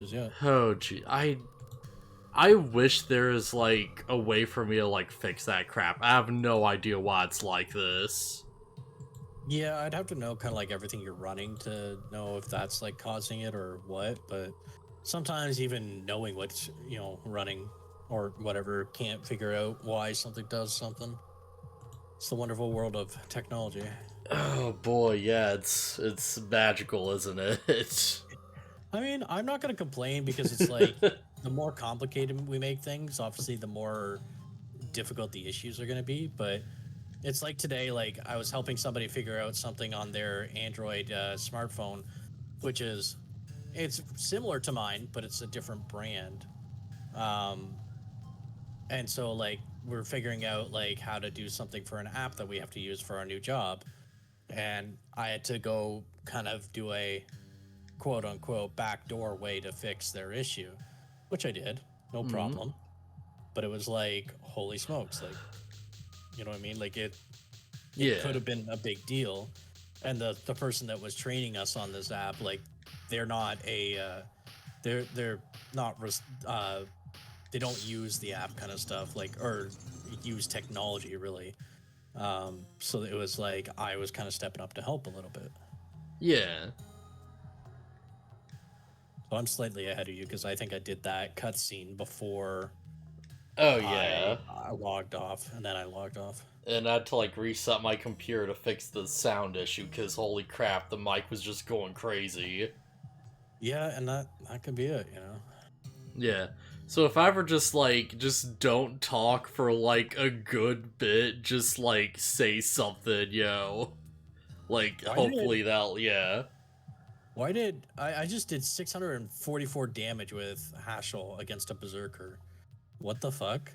Yeah. Oh gee, I wish there is like a way for me to like fix that crap. I have no idea why it's like this. Yeah, I'd have to know kind of like everything you're running to know if that's like causing it or what, but sometimes even knowing what's, running or whatever can't figure out why something does something. It's the wonderful world of technology. Oh boy, yeah, it's magical, isn't it? I mean, I'm not going to complain because it's like the more complicated we make things, obviously the more difficult the issues are going to be, but it's like today, like I was helping somebody figure out something on their Android smartphone, which is it's similar to mine, but it's a different brand. Um, and so like we're figuring out like how to do something for an app that we have to use for our new job. And I had to go kind of do a quote unquote backdoor way to fix their issue, which I did, no problem. But it was like, holy smokes, like, you know what I mean? Like it could Yeah. have been a big deal. And the person that was training us on this app, like, they're not a they're not they don't use the app kind of stuff, like, or use technology really. So it was like I was kind of stepping up to help a little bit. Yeah. So I'm slightly ahead of you because I think I did that cutscene before Oh I yeah. I logged off, and then I logged off. And I had to like reset my computer to fix the sound issue because holy crap, the mic was just going crazy. Yeah, and that could be it, you know. Yeah. So if I ever just don't talk for like a good bit, just like say something, yo. Like Why did hopefully that'll yeah. why did I just did 644 damage with Hashel against a berserker? What the fuck?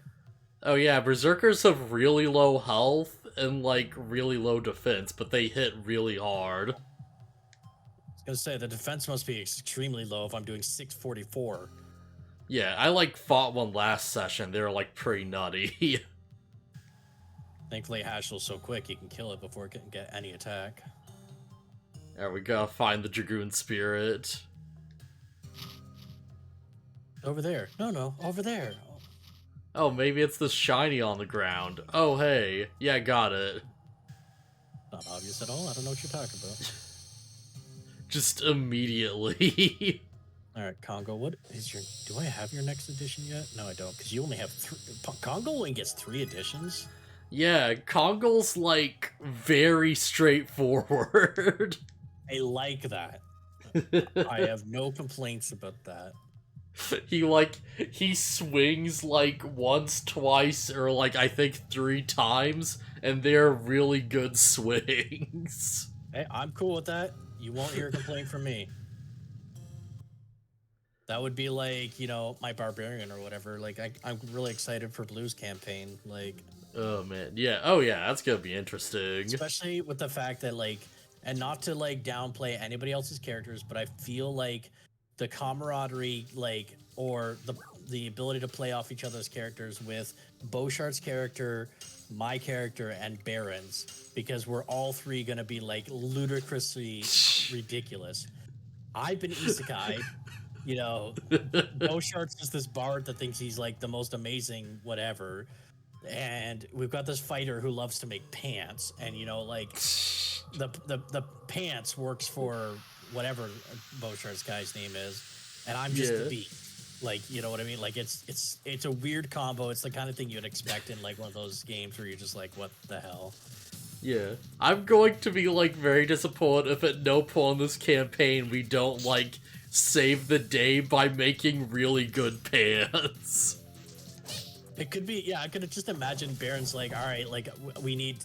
Oh yeah, berserkers have really low health and like really low defense, but they hit really hard. I was gonna say the defense must be extremely low if I'm doing 644. Yeah, I like fought one last session. They were like pretty nutty. Thankfully, Hashel's so quick he can kill it before it can get any attack. There we go. Find the Dragoon spirit. Over there. No, over there. Oh, maybe it's the shiny on the ground. Oh, hey. Yeah, got it. Not obvious at all. I don't know what you're talking about. Just immediately. All right, Congo. What is your? Do I have your next edition yet? No, I don't, because you only have three. Congo only gets 3 editions. Yeah, Kongol's like very straightforward. I like that. I have no complaints about that. He swings like once, twice, or like I think 3 times, and they're really good swings. Hey, I'm cool with that. You won't hear a complaint from me. That would be like, my barbarian or whatever. Like, I'm really excited for Blue's campaign. Like, Oh man, yeah. Oh yeah, that's gonna be interesting. especially with the fact that, like, and not to like downplay anybody else's characters, but I feel like the camaraderie, like, or the ability to play off each other's characters with BluShart's character, my character, and Baron's, because we're all three gonna be like ludicrously ridiculous. I've been isekai. BluShart's just this bard that thinks he's like the most amazing whatever, and we've got this fighter who loves to make pants, and like the pants works for whatever BluShart's guy's name is, and I'm just the beat. Like, you know what I mean? Like, it's a weird combo. It's the kind of thing you'd expect in like one of those games where you're just like, what the hell? Yeah. I'm going to be like very disappointed if at no point in this campaign we don't like save the day by making really good pants. It could be, yeah. I could just imagine Baron's like, all right, like we need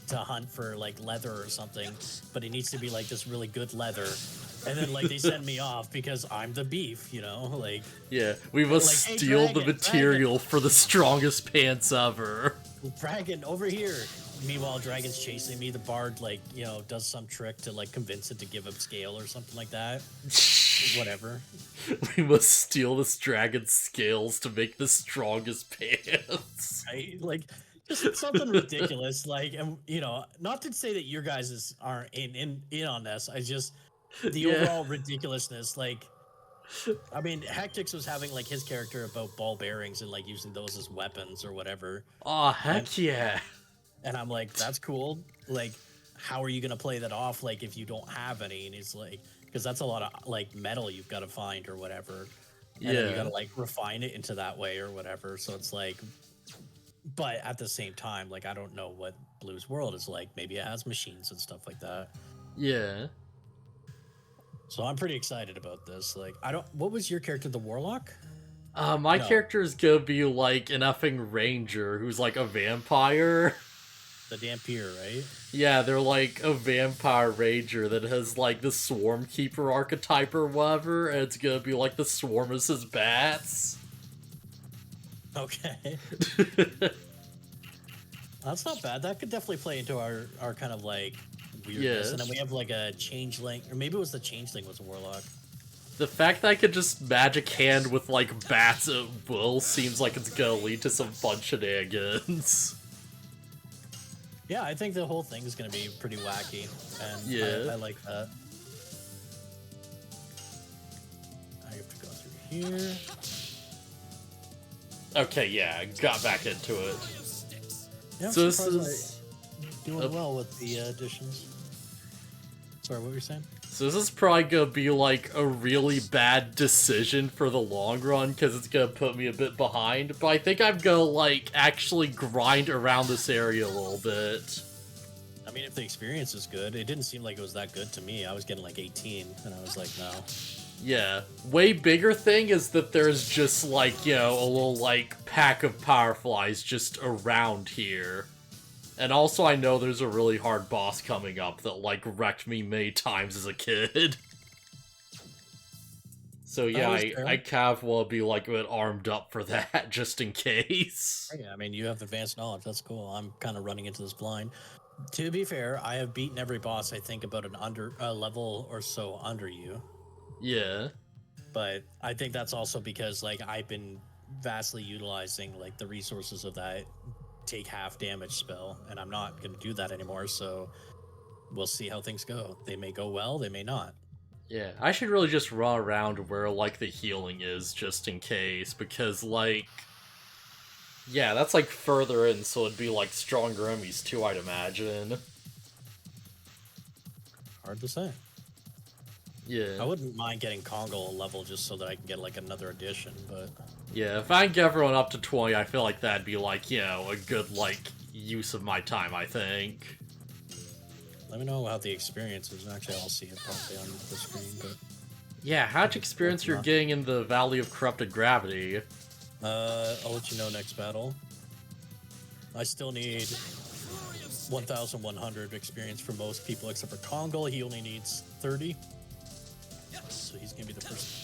to hunt for like leather or something, but it needs to be like this really good leather, and then like they send me off because I'm the beef, like. Yeah, we must like, hey, steal dragon, the material for the strongest pants ever. Dragon, over here. Meanwhile, Dragon's chasing me. The bard, like, does some trick to like convince it to give up scale or something like that. Whatever. We must steal this dragon's scales to make the strongest pants. Right? Like, just something ridiculous. Like, and not to say that your guys aren't in on this. I just the overall ridiculousness. Like, I mean, Hectix was having like his character about ball bearings and like using those as weapons or whatever. Oh, And I'm, heck yeah. and I'm like, that's cool. Like, how are you gonna play that off? Like, if you don't have any, and he's like, because that's a lot of like metal you've got to find or whatever, and then you got Yeah. to like refine it into that way or whatever. So it's like, but at the same time, like, I don't know what Blue's world is like. Maybe it has machines and stuff like that. Yeah. So I'm pretty excited about this. Like, I don't. What was your character, the Warlock? My No, character is gonna be like an effing ranger who's like a vampire. the Dampier, right? Yeah, they're like a vampire ranger that has like the swarm keeper archetype or whatever, and it's gonna be like the swarm is his bats. Okay, that's not bad. That could definitely play into our kind of like weirdness. Yeah. And then we have like a changeling, or maybe it was the changeling was a warlock. The fact that I could just magic hand with like bats at will seems like it's gonna lead to some fun shenanigans. Yeah, I think the whole thing is going to be pretty wacky, and Yeah. I like that. I have to go through here. Okay, yeah, got back into it. Yeah, I'm So this surprised is doing well with the additions. Sorry, what were you saying? So this is probably gonna be like a really bad decision for the long run because it's gonna put me a bit behind. But I think I'm gonna like actually grind around this area a little bit. I mean, if the experience is good, it didn't seem like it was that good to me. I was getting like 18, and I was like, no. Yeah. Way bigger thing is that there's just like, you know, a little like pack of powerflies just around here. And also I know there's a really hard boss coming up that like wrecked me many times as a kid. So yeah, I kind of want to be like a bit armed up for that just in case. Yeah, I mean, you have advanced knowledge. That's cool. I'm kind of running into this blind. To be fair, I have beaten every boss, I think, about an level or so under you. Yeah. But I think that's also because like I've been vastly utilizing like the resources of that take half damage spell, and I'm not going to do that anymore. So we'll see how things go. They may go well, they may not. Yeah, I should really just run around where like the healing is just in case, because like, yeah, that's like further in, so it'd be like stronger enemies too, I'd imagine. Hard to say. Yeah. I wouldn't mind getting Congo a level just so that I can get like another addition, but Yeah, if I can get everyone up to 20, I feel like that'd be like, you know, a good like use of my time, I think. let me know how the experience is. Actually, I'll see it probably on the screen, but Yeah, how much experience you're getting in the Valley of Corrupted Gravity? I'll let you know next battle. I still need 1,100 experience for most people except for Kongal. He only needs 30. So he's gonna be the first.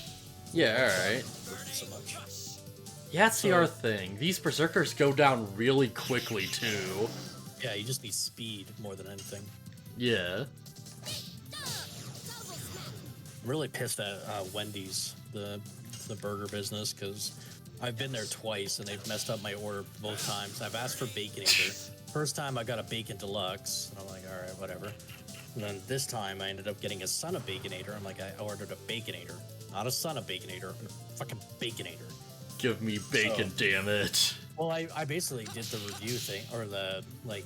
Yeah, alright. So much. Yeah, that's the other thing. These Berserkers go down really quickly, too. Yeah, you just need speed more than anything. Yeah. I'm really pissed at Wendy's, the burger business, because I've been there twice and they've messed up my order both times. I've asked for Baconator. First time I got a Bacon Deluxe, and I'm like, all right, whatever. And then this time I ended up getting a Son of Baconator. I'm like, I ordered a Baconator, not a Son of Baconator, a fucking Baconator. Give me bacon, damn it. Well, I basically did the review thing, or the, like,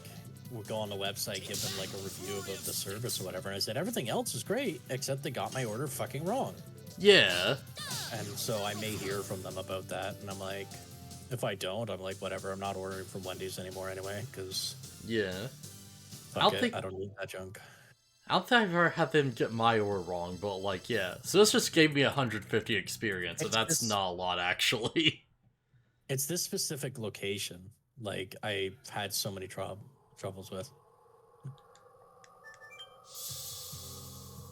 we'll go on the website, give them, like, a review about the service or whatever, and I said, everything else is great, except they got my order fucking wrong. Yeah. And so I may hear from them about that, and I'm like, if I don't, I'm like, whatever, I'm not ordering from Wendy's anymore anyway, because... Yeah. I don't need that junk. I don't think I've ever had them get my order wrong, but, like, yeah. So this just gave me 150 experience, and that's not a lot, actually. It's this specific location, like, I've had so many troubles with.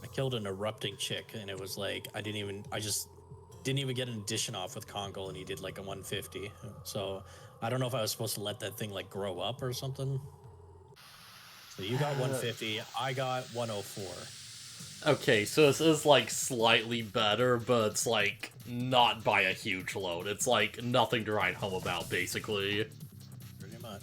I killed an erupting chick, and it was like, I just didn't even get an addition off with Kongal, and he did, like, a 150. So, I don't know if I was supposed to let that thing, like, grow up or something. So you got 150, I got 104. Okay, so this is, like, slightly better, but it's, like, not by a huge load. It's, like, nothing to write home about, basically. Pretty much.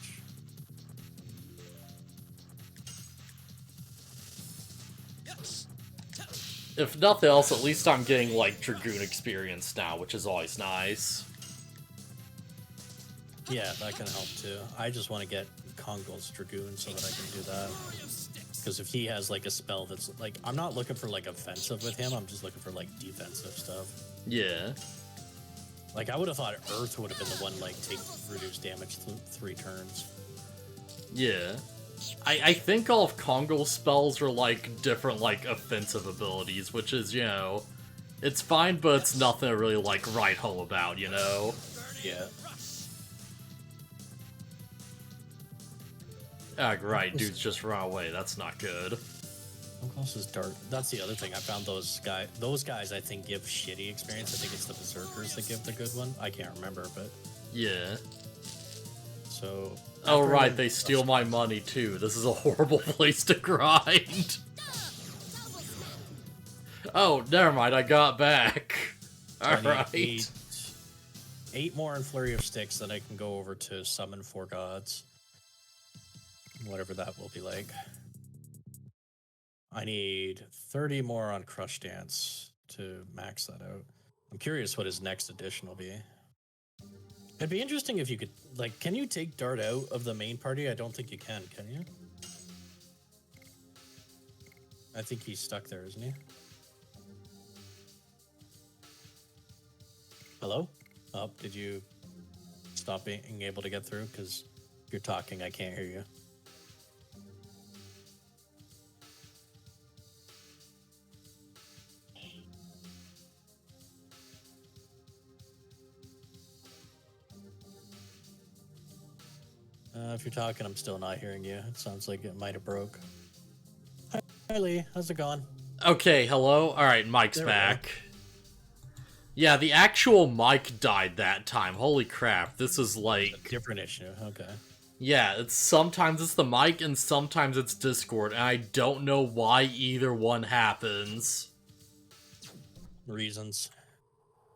If nothing else, at least I'm getting, like, Dragoon experience now, which is always nice. Yeah, that can help too. I just want to get Kongol's Dragoon so that I can do that. Because if he has, like, a spell that's, like, I'm not looking for, like, offensive with him, I'm just looking for, like, defensive stuff. Yeah. Like, I would have thought Earth would have been the one, like, take reduced damage 3 turns. Yeah. I think all of Kongol's spells are, like, different, like, offensive abilities, which is, you know, it's fine, but it's nothing to really, like, write home about, you know? Yeah. Ah, right, dudes just run away. That's not good. How close is Dart? That's the other thing. I found those guys. Those guys, I think, give shitty experience. I think it's the Berserkers that give the good one. I can't remember, but yeah. So. Oh right, they steal my money too. This is a horrible place to grind. Oh, never mind. I got back. All right. 8 more in Flurry of Sticks, then I can go over to Summon 4 Gods. Whatever that will be like. I need 30 more on Crush Dance to max that out. I'm curious what his next addition will be. It'd be interesting if you could, like, can you take Dart out of the main party? I don't think you can you? I think he's stuck there, isn't he? Hello? Oh, did you stop being able to get through? Because if you're talking, I can't hear you. If you're talking, I'm still not hearing you. It sounds like it might have broke. Hi, Lee. How's it going? Okay, hello? Alright, Mike's back. Yeah, the actual mic died that time. Holy crap, this is like... a different issue, okay. Yeah, sometimes it's the mic and sometimes it's Discord, and I don't know why either one happens. Reasons.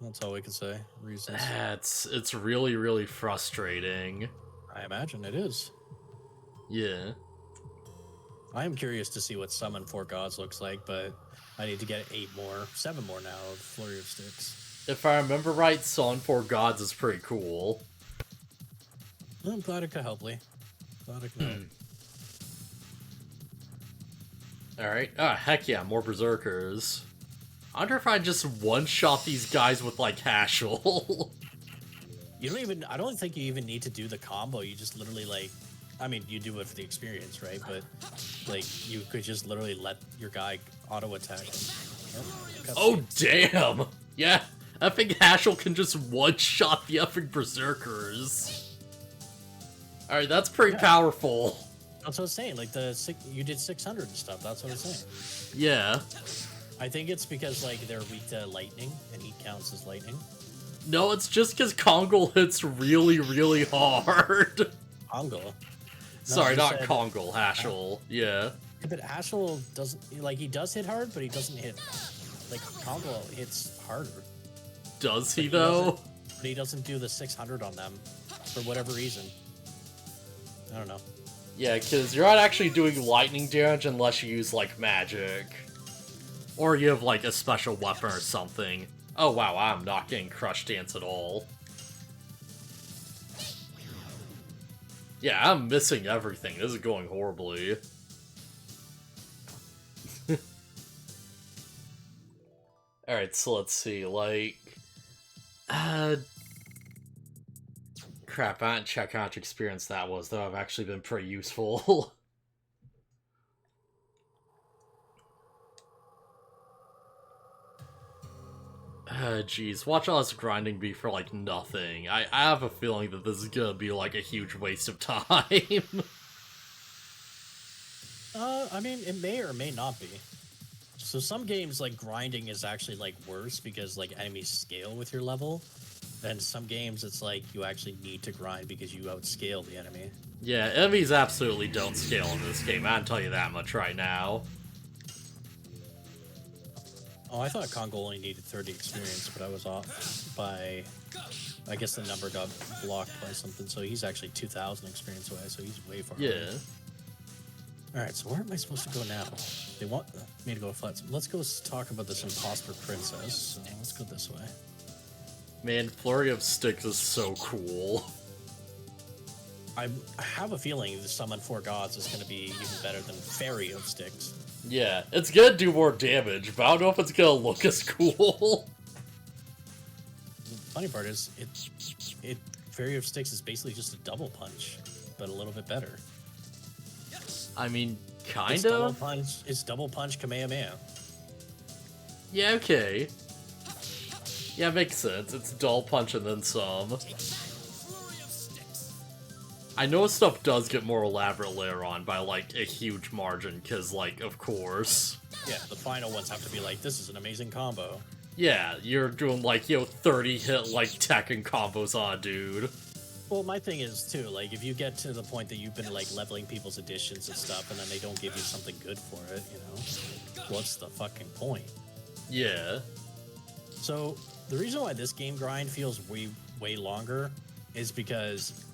That's all we can say. Reasons. It's really, really frustrating. I imagine it is. Yeah. I am curious to see what Summon 4 Gods looks like, but I need to get 7 more now of Flurry of Sticks. If I remember right, Summon 4 Gods is pretty cool. I'm glad it could help, Lee. Glad it could help. Alright. Ah, heck yeah, more Berserkers. I wonder if I just one-shot these guys with, like, Hashel. I don't think you even need to do the combo. You just literally, like, I mean, you do it for the experience, right? But, like, you could just literally let your guy auto-attack him. Oh, damn! Yeah, I think Hashel can just one-shot the effing Berserkers. Alright, that's pretty powerful. That's what I was saying. Like, you did 600 and stuff. That's what I was saying. Yeah. I think it's because, like, they're weak to lightning, and he counts as lightning. No, it's just because Kongol hits really, really hard. Kongol? No, Sorry, not Kongol, Hashel. Yeah. But Hashel doesn't, like, he does hit hard, but he doesn't hit, like, Kongol hits harder. Does he, though? But he doesn't do the 600 on them, for whatever reason. I don't know. Yeah, because you're not actually doing lightning damage unless you use, like, magic. Or you have, like, a special weapon or something. Oh, wow, I'm not getting Crush Dance at all. Yeah, I'm missing everything. This is going horribly. Alright, so let's see, like... Crap, I didn't check how much experience that was, though I've actually been pretty useful. Jeez, watch all this grinding be for, like, nothing. I have a feeling that this is gonna be, like, a huge waste of time. I mean, it may or may not be. So some games, like, grinding is actually, like, worse because, like, enemies scale with your level. And some games, it's like, you actually need to grind because you outscale the enemy. Yeah, enemies absolutely don't scale in this game, I can tell you that much right now. Oh, I thought Kongol only needed 30 experience, but I was off by... I guess the number got blocked by something, so he's actually 2,000 experience away, so he's way far away. Yeah. All right, so where am I supposed to go now? They want me to go flat. Let's go talk about this imposter princess. So let's go this way. Man, Flurry of Sticks is so cool. I have a feeling the Summon 4 Gods is going to be even better than Fairy of Sticks. Yeah, it's gonna do more damage, but I don't know if it's gonna look as cool. The funny part is, Fairy of Sticks is basically just a double punch, but a little bit better. I mean, kind It's of. double punch. It's double punch Kamehameha. Yeah, okay. Yeah, makes sense. It's dull punch and then some. I know stuff does get more elaborate later on by, like, a huge margin, because, like, of course. Yeah, the final ones have to be like, this is an amazing combo. Yeah, you're doing, like, 30-hit, like, Tekken combos on a dude. Well, my thing is, too, like, if you get to the point that you've been, like, leveling people's additions and stuff, and then they don't give you something good for it, you know? What's the fucking point? Yeah. So, the reason why this game grind feels way longer is because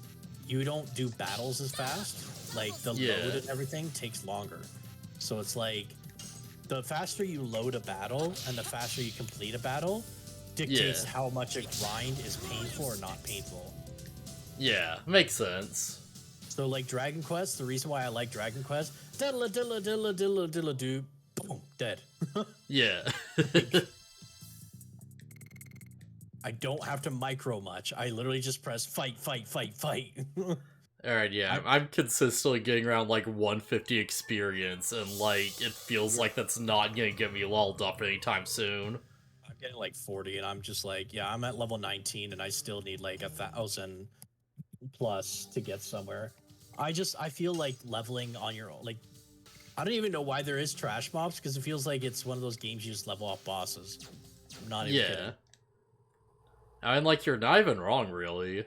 you don't do battles as fast. Like, the load and everything takes longer. So it's like, the faster you load a battle and the faster you complete a battle dictates how much a grind is painful or not painful. Yeah, makes sense. So, like, Dragon Quest, the reason why I like Dragon Quest, diddle diddle diddle diddle diddle do, boom, dead. Yeah. I don't have to micro much. I literally just press fight, fight, fight, fight. Alright, yeah, I'm consistently getting around, like, 150 experience, and, like, it feels like that's not gonna get me lulled up anytime soon. I'm getting, like, 40, and I'm just like, yeah, I'm at level 19, and I still need, like, 1,000 plus to get somewhere. I feel like leveling on your own, like, I don't even know why there is trash mobs, because it feels like it's one of those games you just level off bosses. I'm not even kidding. I mean, like, you're not even wrong, really.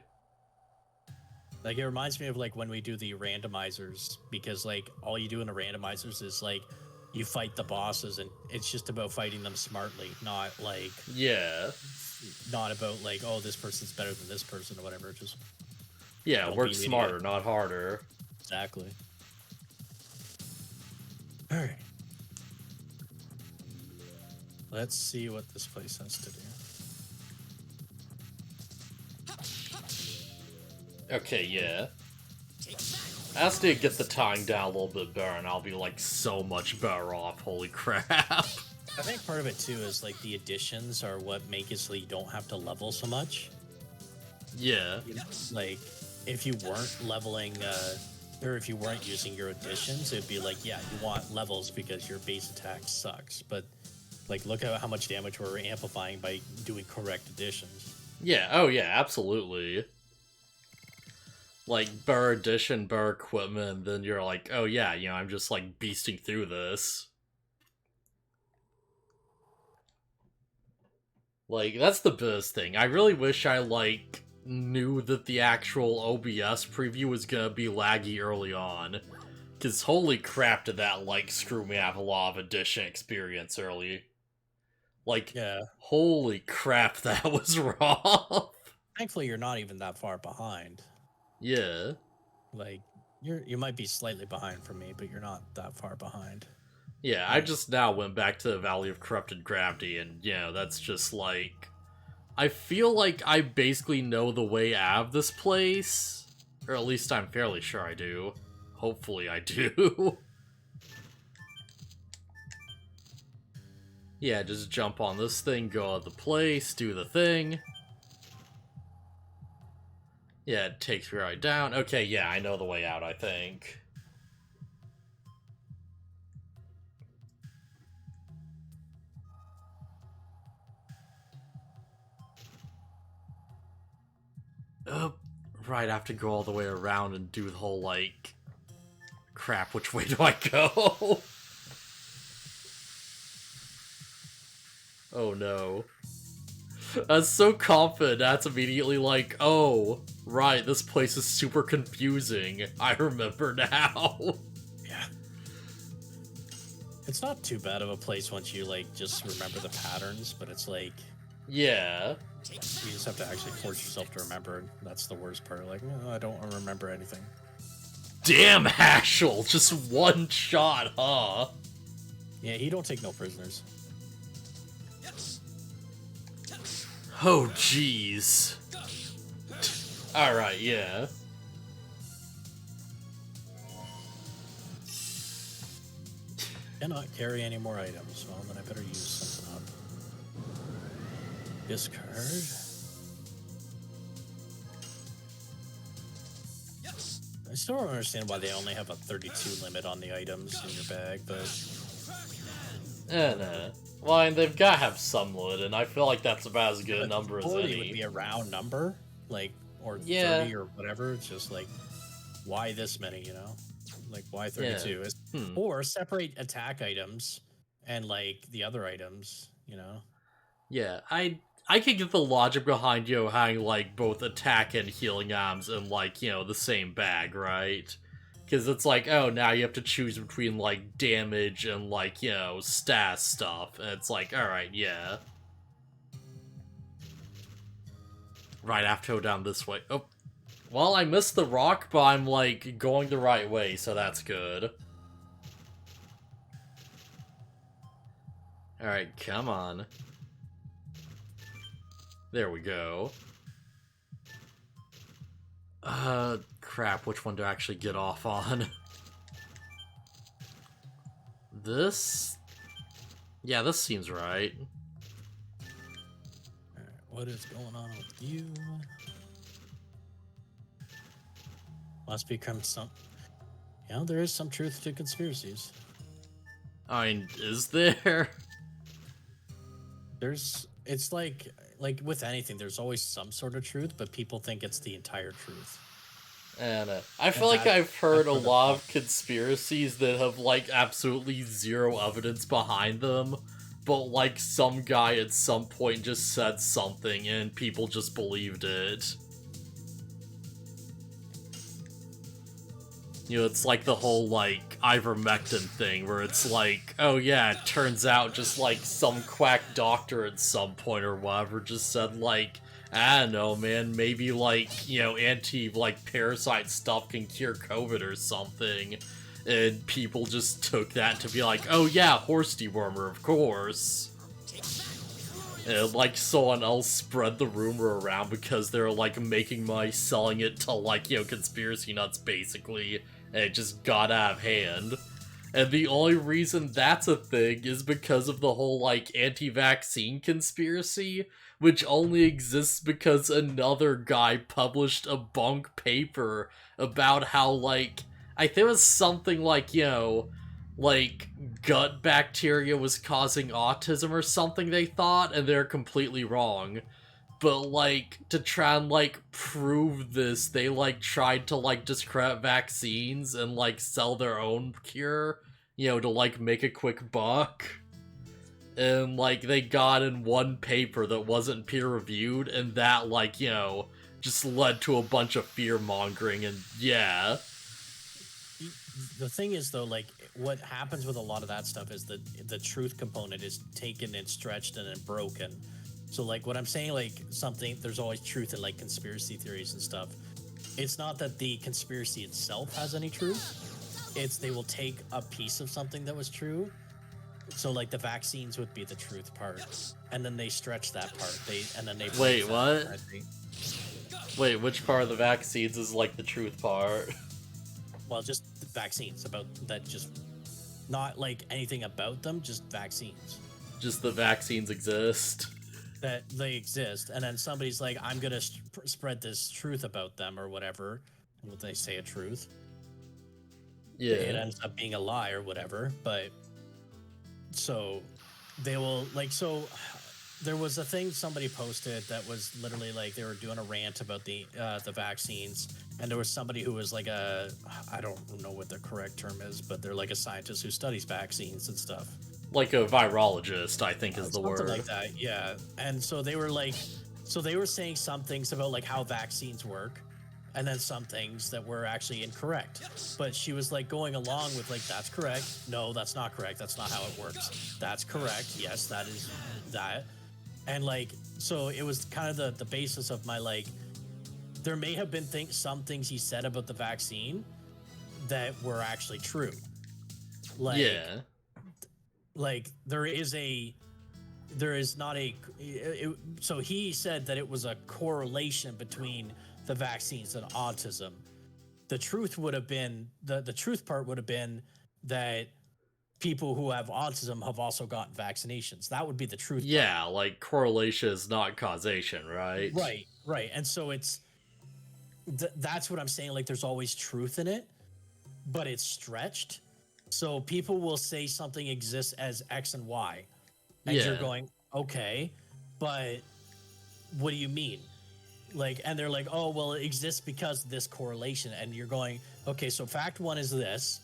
Like, it reminds me of, like, when we do the randomizers, because, like, all you do in the randomizers is, like, you fight the bosses, and it's just about fighting them smartly, not, like... Yeah. Not about, like, oh, this person's better than this person or whatever, just... Yeah, work smarter, not harder. Exactly. Alright. Let's see what this place has to do. Okay, yeah. I just need to get the tying down a little bit better, and I'll be, like, so much better off. Holy crap. I think part of it, too, is, like, the additions are what make it so you don't have to level so much. Yeah. You know, like, if you weren't leveling, or if you weren't using your additions, it'd be like, yeah, you want levels because your base attack sucks. But, like, look at how much damage we're amplifying by doing correct additions. Yeah, oh yeah, absolutely. Like, better addition, better equipment, and then you're like, oh yeah, you know, I'm just, like, beasting through this. Like, that's the biggest thing. I really wish I, like, knew that the actual OBS preview was gonna be laggy early on. Because holy crap did that, like, screw me out of a lot of addition experience early. Like, holy crap, that was rough. Thankfully, you're not even that far behind. Yeah. Like, you might be slightly behind from me, but you're not that far behind. Yeah, I just now went back to the Valley of Corrupted Gravity, and, you know, that's just, like... I feel like I basically know the way out of this place. Or at least I'm fairly sure I do. Hopefully I do. Yeah, just jump on this thing, go out of the place, do the thing. Yeah, it takes me right down. Okay, yeah, I know the way out, I think. Right, I have to go all the way around and do the whole, like... Crap, which way do I go? Oh no. I was so confident, that's immediately like, oh, right, this place is super confusing. I remember now. Yeah. It's not too bad of a place once you, like, just remember the patterns, but it's like... Yeah. You just have to actually force yourself to remember, and that's the worst part. Like, no, I don't remember anything. Damn, Hashel, just one shot, huh? Yeah, he don't take no prisoners. Oh, jeez. Alright, yeah. Cannot carry any more items. Well, then I better use something up. Discard. I still don't understand why they only have a 32 limit on the items in your bag, but... No. Well, and they've got to have some limit, and I feel like that's about as good a number as 40 any. would be a round number, like, or Yeah. 30 or whatever. It's just like, why this many, you know? Like, why 32? Yeah. Or separate attack items and, like, the other items, you know? Yeah, I could get the logic behind, having, like, both attack and healing items in, like, the same bag, right? Because it's like, oh, now you have to choose between, like, damage and, like, stat stuff. And it's like, alright, yeah. Right, I have to go down this way. Oh, well, I missed the rock, but I'm, like, going the right way, so that's good. Alright, come on. There we go. Crap, which one to actually get off on? This? Yeah, this seems right. Alright, what is going on with you? Must become some... Yeah, there is some truth to conspiracies. I mean, is there? It's like with anything, there's always some sort of truth, but people think it's the entire truth. And I feel like I've heard a lot of conspiracies that have, like, absolutely zero evidence behind them, but, like, some guy at some point just said something and people just believed it. It's like the whole, like, ivermectin thing, where it's like, oh yeah, it turns out just, like, some quack doctor at some point or whatever just said, like, I don't know, man, maybe, like, parasite stuff can cure COVID or something, and people just took that to be like, oh yeah, horse dewormer, of course. And, like, someone else spread the rumor around because they're, like, making money selling it to, like, conspiracy nuts, basically, and it just got out of hand. And the only reason that's a thing is because of the whole, like, anti-vaccine conspiracy, which only exists because another guy published a bunk paper about how, like, I think it was something like, like, gut bacteria was causing autism or something, they thought, and they're completely wrong. But, like, to try and, like, prove this, they, like, tried to, like, discredit vaccines and, like, sell their own cure, to, like, make a quick buck. And, like, they got in one paper that wasn't peer-reviewed, and that, like, just led to a bunch of fear-mongering, and yeah. The thing is, though, like, what happens with a lot of that stuff is that the truth component is taken and stretched and then broken. So, like, what I'm saying, like, there's always truth in, like, conspiracy theories and stuff. It's not that the conspiracy itself has any truth. It's they will take a piece of something that was true. So, like, the vaccines would be the truth part. And then they stretch that part. Wait, what? Wait, which part of the vaccines is, like, the truth part? Well, just the vaccines, about that, just not, like, anything about them, just vaccines. Just the vaccines exist? That they exist, and then somebody's like, I'm gonna spread this truth about them or whatever, and they say a truth. Yeah. It ends up being a lie or whatever, but so they will, like, so there was a thing somebody posted that was literally like they were doing a rant about the vaccines, and there was somebody who was like I don't know what the correct term is, but they're like a scientist who studies vaccines and stuff. Like a virologist, I think is the word. Something like that, yeah. And so they were like, they were saying some things about like how vaccines work, and then some things that were actually incorrect. But she was like going along with like, that's correct. No, that's not correct. That's not how it works. That's correct. Yes, that is that. And like, so it was kind of the basis of my, like, there may have been some things he said about the vaccine that were actually true. Like, yeah. Like there is not a. So he said that it was a correlation between the vaccines and autism. The truth would have been the truth part would have been that people who have autism have also gotten vaccinations. That would be the truth. Yeah, like correlation is not causation, right? Right. And so it's that's what I'm saying. Like there's always truth in it, but it's stretched. So people will say something exists as X and Y, and you're going, okay, but what do you mean? Like, and they're like, oh, well, it exists because of this correlation. And you're going, okay, so fact one is this,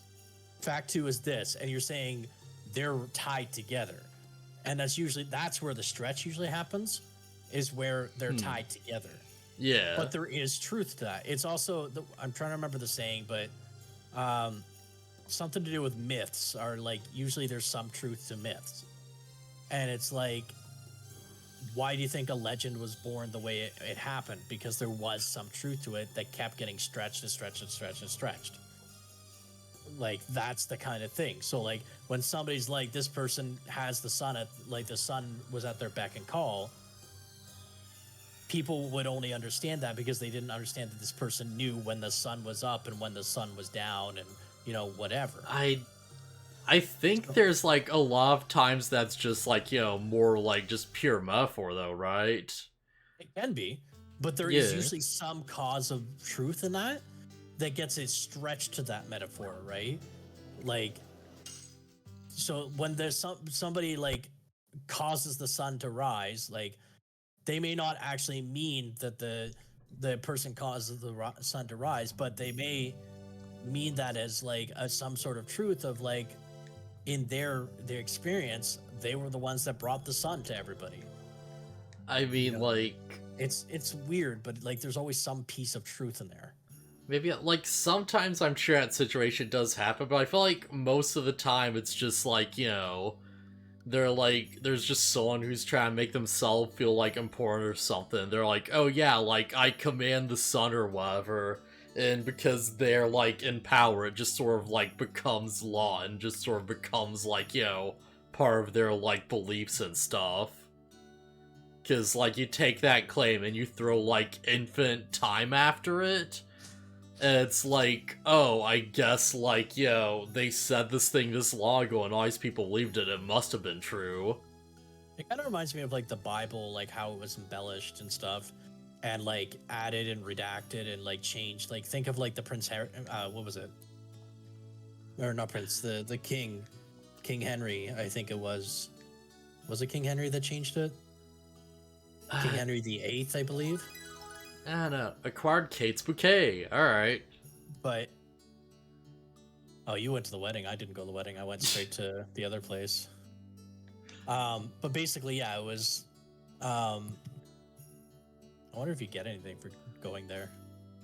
fact two is this, and you're saying they're tied together. And that's where the stretch usually happens, is where they're tied together. Yeah. But there is truth to that. It's also, I'm trying to remember the saying, but something to do with myths are like, usually there's some truth to myths. And it's like, why do you think a legend was born the way it happened? Because there was some truth to it that kept getting stretched and stretched and stretched and stretched. Like, that's the kind of thing. So, like, when somebody's like, this person has the sun the sun was at their beck and call, people would only understand that because they didn't understand that this person knew when the sun was up and when the sun was down and, you know, whatever. I think there's, like, a lot of times that's just, like, you know, more, like, just pure metaphor, though, right? It can be, but there is usually some cause of truth in that gets it stretched to that metaphor, right? Like, so when there's somebody, like, causes the sun to rise, like, they may not actually mean that the person causes the sun to rise, but they may mean that as, like, some sort of truth of, like, in their experience, they were the ones that brought the sun to everybody. I mean, you know, like, it's weird, but, like, there's always some piece of truth in there. Maybe, like, sometimes I'm sure that situation does happen, but I feel like most of the time it's just, like, you know, they're like, there's just someone who's trying to make themselves feel, like, important or something. They're like, oh yeah, like, I command the sun or whatever. And because they're, like, in power, it just sort of, like, becomes law and just sort of becomes, like, you know, part of their, like, beliefs and stuff. Because, like, you take that claim and you throw, like, infinite time after it, and it's like, oh, I guess, like, you know, they said this thing this long ago and all these people believed it, it must have been true. It kind of reminds me of, like, the Bible, like, how it was embellished and stuff. And, like, added and redacted and, like, changed. Like, think of, like, the Prince Harry, what was it? Or not Prince, the King Henry, I think it was. Was it King Henry that changed it? King Henry VIII, I believe. I don't know. Acquired Kate's bouquet. Alright. But, oh, you went to the wedding. I didn't go to the wedding. I went straight to the other place. But basically, yeah, it was, I wonder if you get anything for going there,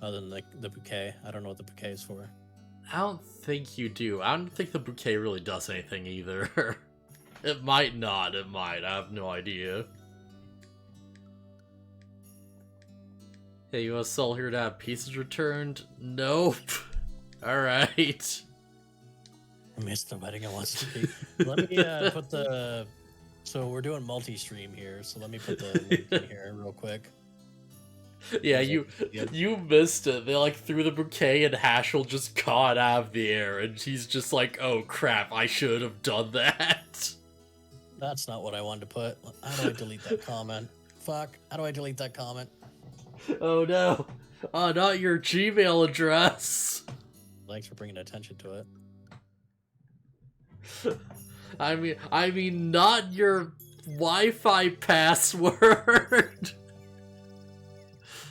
other than, like, the bouquet. I don't know what the bouquet is for. I don't think you do. I don't think the bouquet really does anything either. It might not. It might. I have no idea. Hey, you want to sell here to have pieces returned? Nope. Alright. I missed the wedding. I want to be. Let me put the... So we're doing multi-stream here, so let me put the link in here real quick. Yeah, you missed it. They, like, threw the bouquet and Hashel just caught out of the air, and he's just like, oh crap, I should have done that. That's not what I wanted to put. How do I delete that comment? Fuck, how do I delete that comment? Oh no. Oh, not your Gmail address. Thanks for bringing attention to it. I mean, not your Wi-Fi password.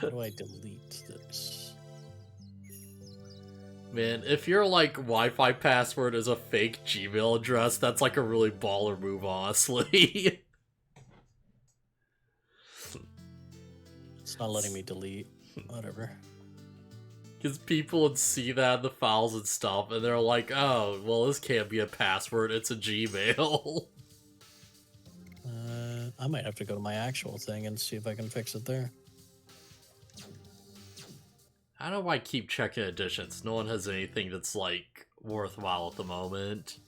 How do I delete this? Man, if your, like, Wi-Fi password is a fake Gmail address, that's, like, a really baller move, honestly. It's not letting me delete. Whatever. Because people would see that in the files and stuff, and they're like, oh, well, this can't be a password, it's a Gmail. I might have to go to my actual thing and see if I can fix it there. I don't know why I keep checking editions. No one has anything that's, like, worthwhile at the moment.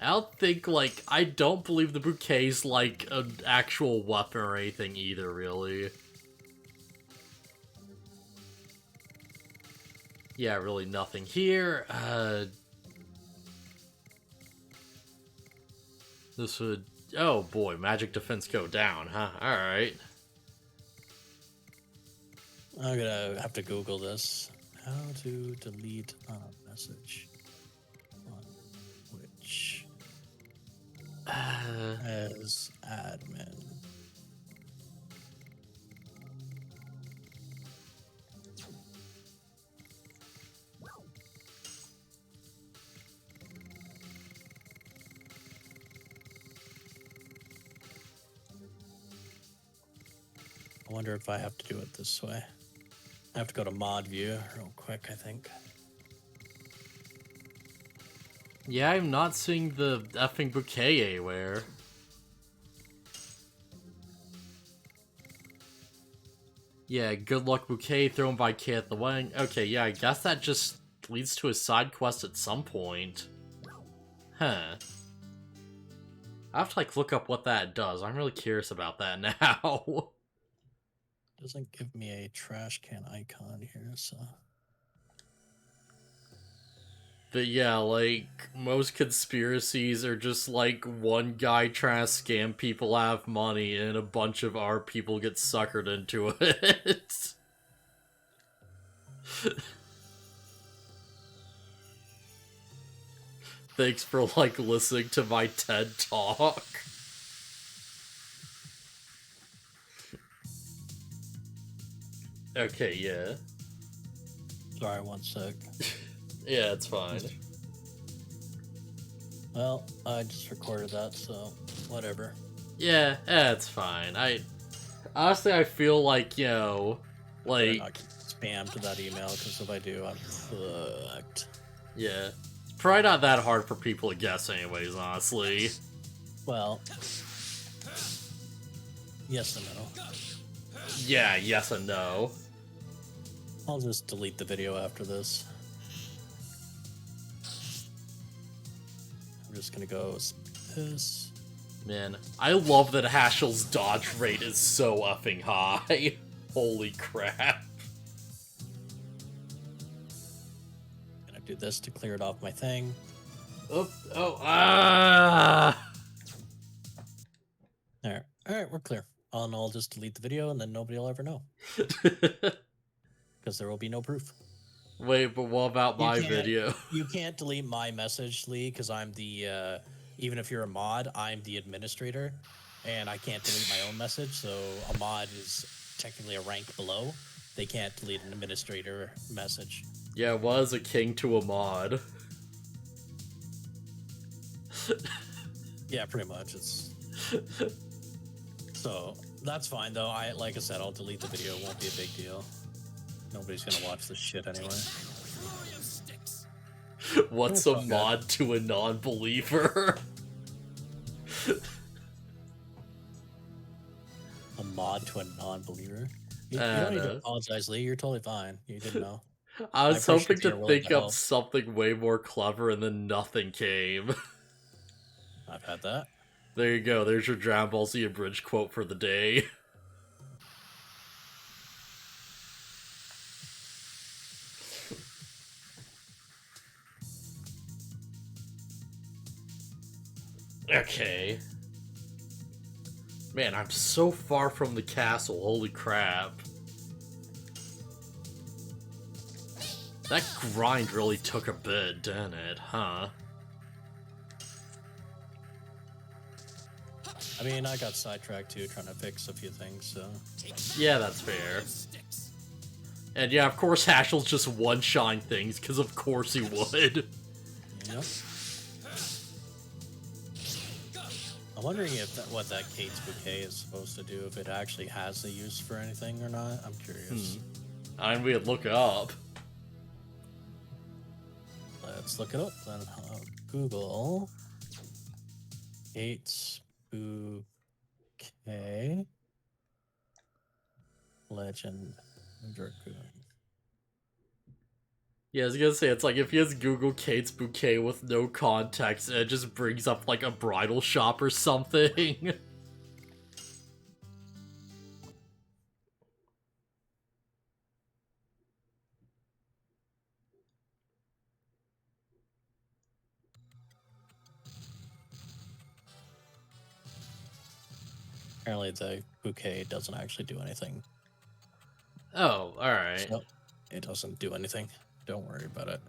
I don't believe the bouquet's, like, an actual weapon or anything either, really. Yeah, really nothing here. This would... Oh boy, magic defense go down, huh? Alright. I'm gonna have to Google this. How to delete a message on which as admin. I wonder if I have to do it this way. I have to go to mod view real quick, I think. Yeah, I'm not seeing the effing bouquet anywhere. Yeah, good luck bouquet thrown by Kay at the wedding. Okay, yeah, I guess that just leads to a side quest at some point. Huh. I have to, like, look up what that does. I'm really curious about that now. Doesn't give me a trash can icon here, so... But yeah, like, most conspiracies are just, like, one guy trying to scam people out of money and a bunch of our people get suckered into it. Thanks for, like, listening to my TED Talk. Okay, yeah. Sorry, one sec. Yeah, it's fine. Well, I just recorded that, so whatever. Yeah, it's fine. Honestly, I feel like, you know, Better like... not get spam to that email, because if I do, I'm fucked. Yeah. It's probably not that hard for people to guess anyways, honestly. Well, yes and no. Yeah, yes and no. I'll just delete the video after this. I'm just gonna go this. Man, I love that Hashel's dodge rate is so effing high. Holy crap. Gonna do this to clear it off my thing. There. Alright, we're clear. I'll just delete the video and then nobody will ever know. Because there will be no proof. Wait, but what about my video? You can't delete my message, Lee, because I'm the, even if you're a mod, I'm the administrator, and I can't delete my own message, so a mod is technically a rank below. They can't delete an administrator message. Yeah, was a king to a mod. Yeah, pretty much. It's so that's fine though. Like I said, I'll delete the video. It won't be a big deal. Nobody's gonna watch this shit anyway. What's a mod to a non-believer? A mod to a non-believer? You don't need to apologize, Lee. You're totally fine. You didn't know. I was hoping to think up of something way more clever, and then nothing came. I've had that. There you go. There's your Dragon Ball Z abridged quote for the day. Okay. Man, I'm so far from the castle. Holy crap. That grind really took a bit, didn't it? Huh? I mean, I got sidetracked too, trying to fix a few things, so... Yeah, that's fair. And yeah, of course Hashel's just one-shotting things, because of course he would. Yep. I'm wondering if what that Kate's bouquet is supposed to do, if it actually has a use for anything or not. I'm curious. I mean, we could look it up. Let's look it up then. Google Kate's bouquet Legend Dragoon. Yeah, I was gonna say, it's like if you just Google Kate's bouquet with no context, and it just brings up like a bridal shop or something. Apparently, the bouquet doesn't actually do anything. Oh, alright. So it doesn't do anything. Don't worry about it.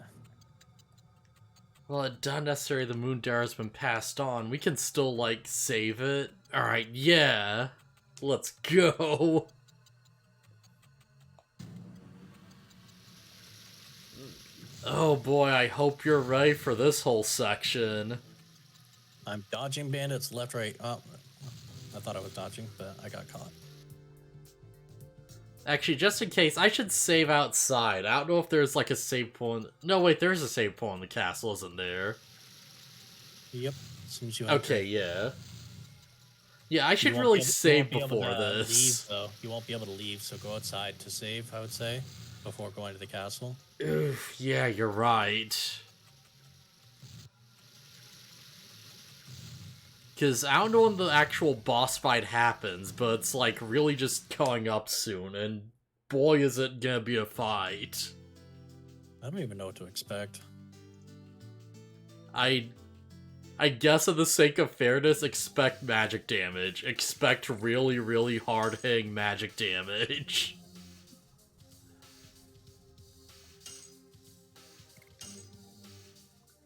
Well, it's not necessarily the Moon Dara's been passed on. We can still, like, save it. Alright, yeah. Let's go. Oh boy, I hope you're ready for this whole section. I'm dodging bandits left, right. Oh, I thought I was dodging, but I got caught. Actually, just in case, I should save outside. I don't know if there's like a save point. No, wait, there's a save point in the castle, isn't there? Yep. As soon as you Okay, yeah. Yeah, I should you won't really be able- you save won't be able before to this. Leave, though. You won't be able to leave, so go outside to save, I would say, before going to the castle. Oof, yeah, you're right. Because I don't know when the actual boss fight happens, but it's like really just coming up soon, and boy is it gonna be a fight. I don't even know what to expect. I guess for the sake of fairness, expect magic damage. Expect really, really hard-hitting magic damage.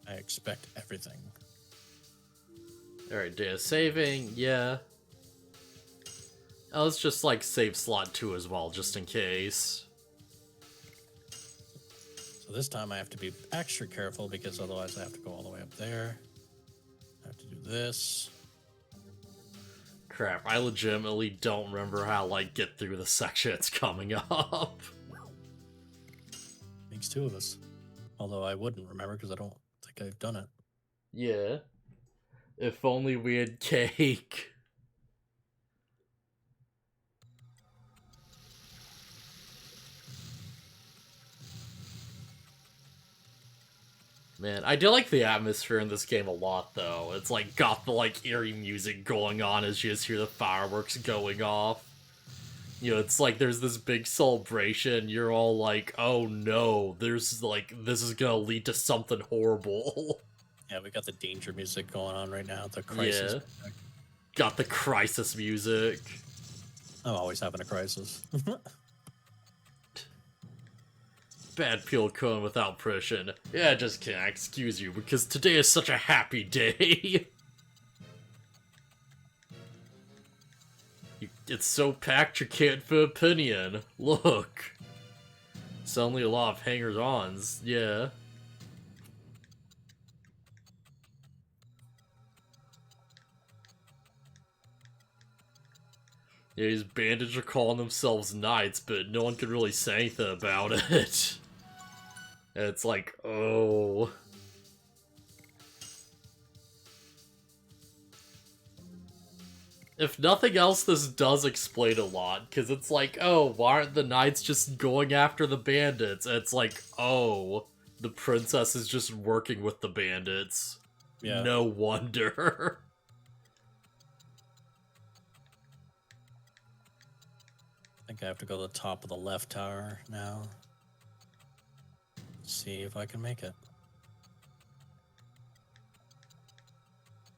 I expect everything. Alright, data saving, yeah. Let's just, like, save slot 2 as well, just in case. So this time I have to be extra careful, because otherwise I have to go all the way up there. I have to do this. Crap, I legitimately don't remember how to, like, get through the section it's coming up. Makes two of us. Although I wouldn't remember, because I don't think I've done it. Yeah. If only we had cake. Man, I do like the atmosphere in this game a lot, though. It's like got the like eerie music going on as you just hear the fireworks going off. You know, it's like there's this big celebration. You're all like, "Oh no, there's like this is gonna lead to something horrible." Yeah, we got the danger music going on right now. The crisis. Yeah. music. Got the crisis music. I'm always having a crisis. Bad peel cone without precision. Yeah, just can't excuse you because today is such a happy day. It's so packed you can't fit opinion. Look. Suddenly a lot of hangers-ons, yeah. Yeah, these bandits are calling themselves knights, but no one can really say anything about it. And it's like, oh. If nothing else, this does explain a lot, because it's like, oh, why aren't the knights just going after the bandits? And it's like, oh, the princess is just working with the bandits. Yeah. No wonder. I think I have to go to the top of the left tower now. See if I can make it.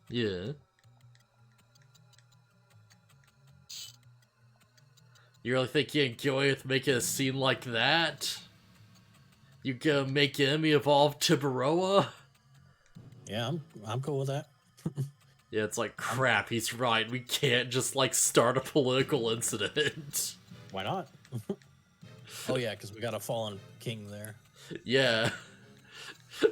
Yeah. You really think you can get away with making a scene like that? You gonna make enemy evolve Tiburoa? Yeah, I'm cool with that. Yeah, it's like, crap, he's right. We can't just, like, start a political incident. Why not? Oh yeah, because we got a fallen king there. Yeah.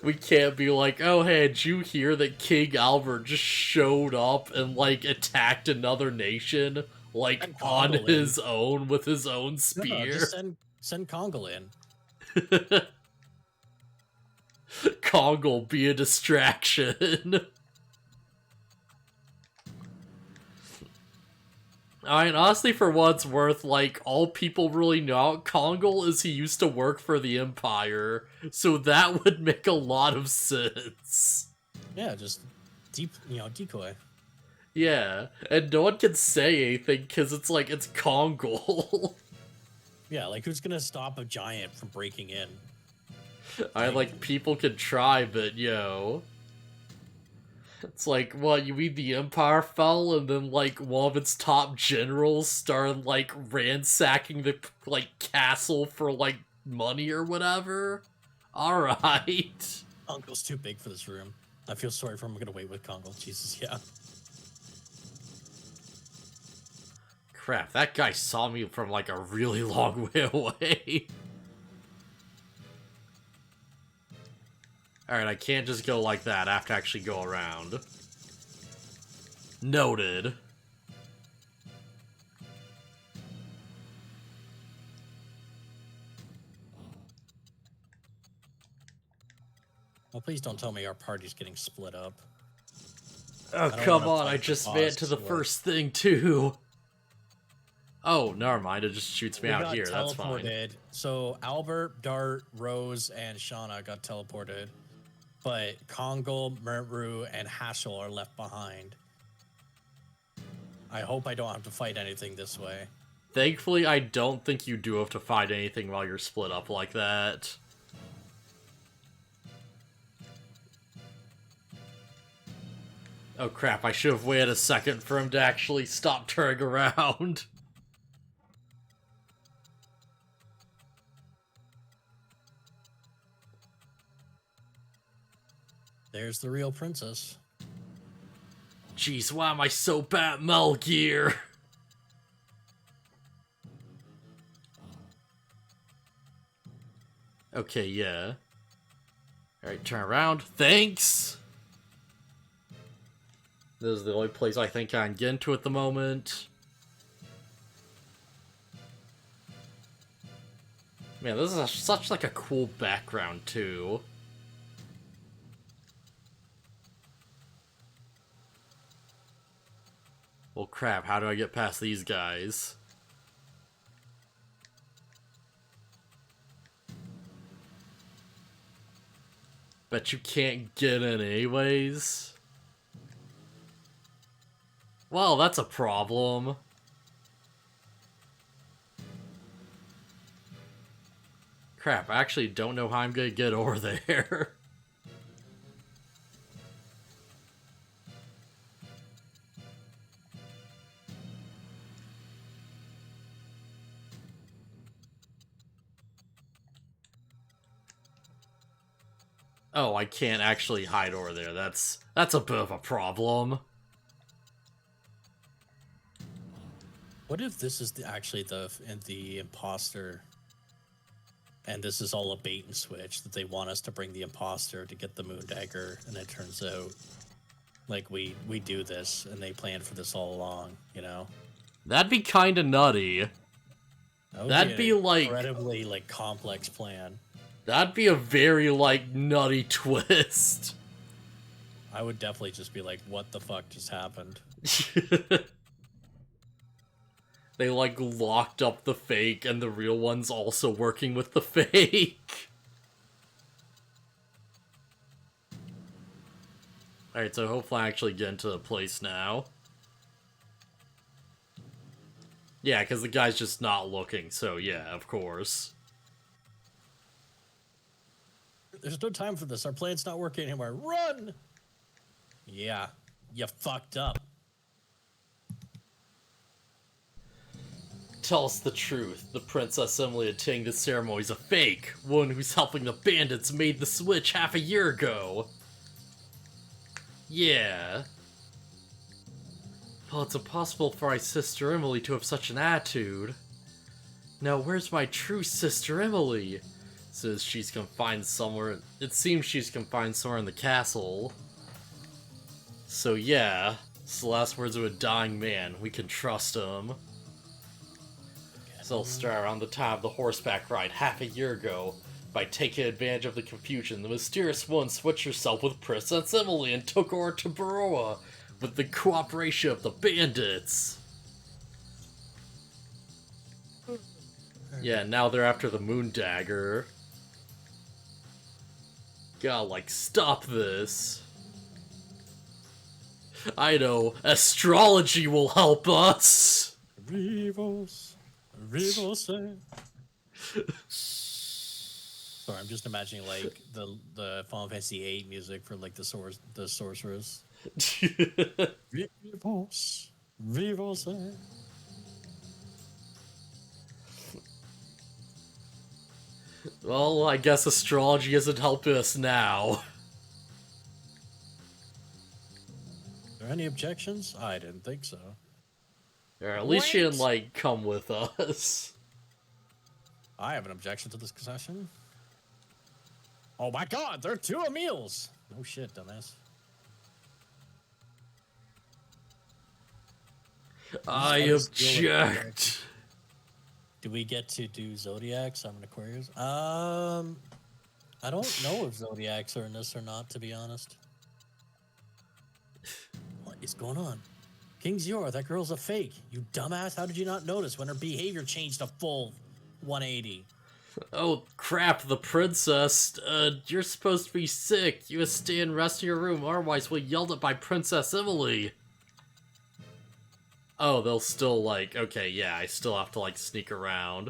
We can't be like, oh, hey, did you hear that King Albert just showed up and, like, attacked another nation? Like, And on Congo his own, with his own No, spear? just send Congo in. Kong'll be a distraction. I mean, honestly, for what it's worth, like, all people really know Kongal is he used to work for the Empire, so that would make a lot of sense. Yeah, just decoy. Yeah, and no one can say anything because it's like, it's Kongal. Yeah, like who's gonna stop a giant from breaking in? Like, people can try, but yo. It's like, what, you mean the Empire fell and then, like, one of its top generals started, like, ransacking the, like, castle for, like, money or whatever? Alright. Uncle's too big for this room. I feel sorry for him. I'm gonna wait with Kongal. Jesus, yeah. Crap, that guy saw me from, like, a really long way away. Alright, I can't just go like that. I have to actually go around. Noted. Well, please don't tell me our party's getting split up. Oh, come on, I just made it to the first thing, too. Oh, never mind, it just shoots me out here, that's fine. So Albert, Dart, Rose, and Shauna got teleported. But Kongal, Mertru, and Haschel are left behind. I hope I don't have to fight anything this way. Thankfully, I don't think you do have to fight anything while you're split up like that. Oh crap, I should have waited a second for him to actually stop turning around. There's the real princess. Jeez, why am I so bad at Metal Gear? Okay, yeah. Alright, turn around. Thanks! This is the only place I think I can get into at the moment. Man, this is such like a cool background, too. Well, crap, how do I get past these guys? Bet you can't get in anyways. Well, that's a problem. Crap, I actually don't know how I'm gonna get over there. Oh, I can't actually hide over there. That's a bit of a problem. What if this is actually the imposter, and this is all a bait and switch, that they want us to bring the imposter to get the moon dagger, and it turns out like we do this and they planned for this all along, you know? That'd be kind of nutty. That'd be like incredibly like complex plan. That'd be a very like nutty twist. I would definitely just be like, what the fuck just happened? They like locked up the fake and the real one's also working with the fake. Alright, so hopefully I actually get into the place now. Yeah, because the guy's just not looking, so yeah, of course. There's no time for this. Our plan's not working anymore. Run! Yeah, you fucked up. Tell us the truth. The Princess Emily attending the ceremony is a fake. One who's helping the bandits made the switch half a year ago. Yeah. Well, it's impossible for my sister Emily to have such an attitude. Now, where's my true sister Emily? Says she's confined somewhere. It seems she's confined somewhere in the castle. So yeah, it's the last words of a dying man. We can trust him. So I'll start around the time of the horseback ride half a year ago. By taking advantage of the confusion, the mysterious one switched herself with Princess Emily and took her to Baroa with the cooperation of the bandits. Yeah, now they're after the moon dagger. Gotta, like, stop this. I know, astrology will help us! Revos. Revos. Sorry, I'm just imagining, like, the Final Fantasy VIII music for, like, the sorceress. Revos. Revos. Well, I guess astrology isn't helping us now. Are there any objections? I didn't think so. Or at least she didn't, Wait! like, come with us. I have an objection to this concession. Oh my god, there are 2 Emils! No shit, dumbass. I object. Do we get to do Zodiacs? I'm an Aquarius. I don't know if Zodiacs are in this or not, to be honest. What is going on? King's Yor, that girl's a fake. You dumbass, how did you not notice when her behavior changed a full 180? Oh, crap, the princess. You're supposed to be sick. You must stay and rest in your room, otherwise we'll yelled at by Princess Emily. Oh, they'll still, like, okay, yeah, I still have to, like, sneak around.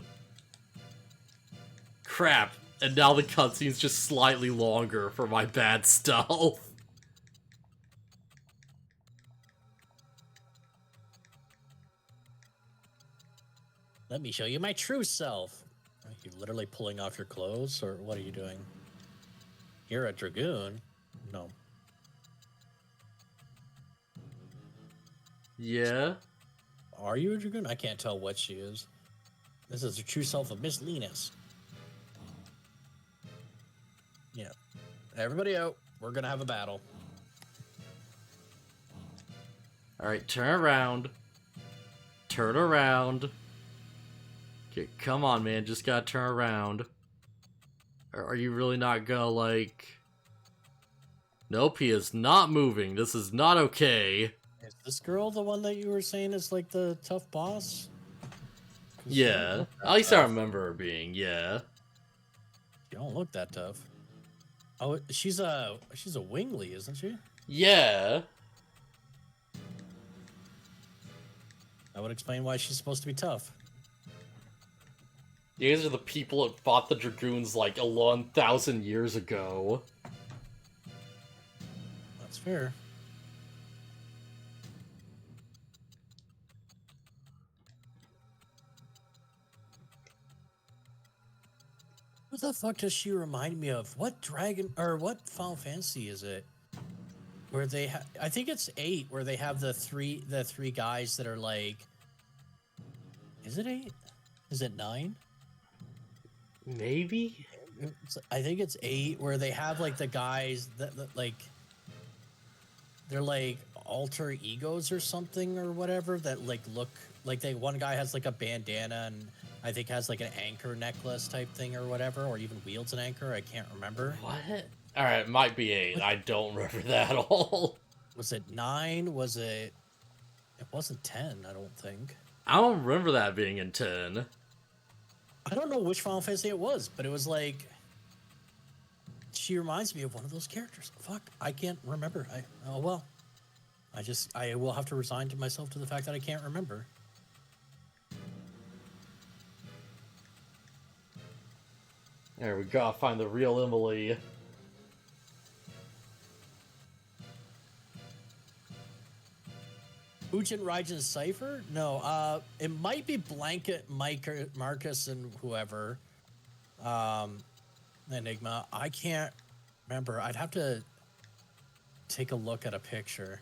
Crap, and now the cutscene's just slightly longer for my bad stealth. Let me show you my true self. Are you literally pulling off your clothes, or what are you doing? You're a Dragoon? No. Yeah? Are you a Dragoon? I can't tell what she is. This is the true self of Miss Linus. Yeah. Everybody out. We're gonna have a battle. Alright, turn around. Turn around. Okay, come on, man, just gotta turn around. Are you really not gonna, like... Nope, he is not moving. This is not okay. Is this girl the one that you were saying is like the tough boss? Yeah, at least I remember her being, yeah. You don't look that tough. Oh, she's a wingly, isn't she? Yeah. That would explain why she's supposed to be tough. These are the people that fought the Dragoons like 11,000 years ago. That's fair. What the fuck does she remind me of? What dragon or what Final Fantasy is it? Where they I think it's 8 where they have the three guys that are like. Is it 8? Is it 9? Maybe? I think it's 8 where they have like the guys that like they're like alter egos or something or whatever that like look like one guy has like a bandana and I think has like an anchor necklace type thing or whatever, or even wields an anchor. I can't remember. What? Alright, it might be 8. I don't remember that at all. Was it 9? Was it? It wasn't 10, I don't think. I don't remember that being in 10. I don't know which Final Fantasy it was, but it was like... She reminds me of one of those characters. Fuck, I can't remember. Oh well. I will have to resign to myself to the fact that I can't remember. There, we gotta find the real Emily. Ujin Raijin Cypher? No, it might be Blanket, Marcus, and whoever. Enigma. I can't remember. I'd have to take a look at a picture.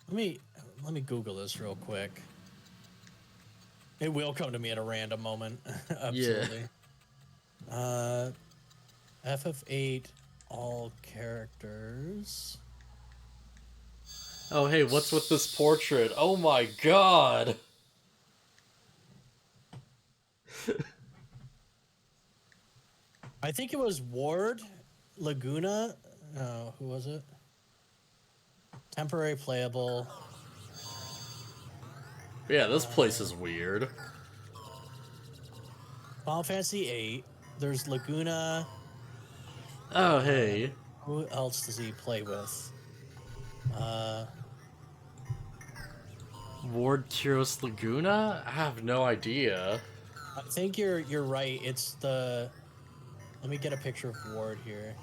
Let me Google this real quick. It will come to me at a random moment. Absolutely. Yeah. FF8 all characters. Oh, hey, what's with this portrait? Oh my god! I think it was Ward, Laguna. Who was it? Temporary playable. Yeah, this place is weird. Final Fantasy VIII. There's Laguna. Oh, hey. Who else does he play with? Ward Kyros Laguna? I have no idea. I think you're right. It's the. Let me get a picture of Ward here.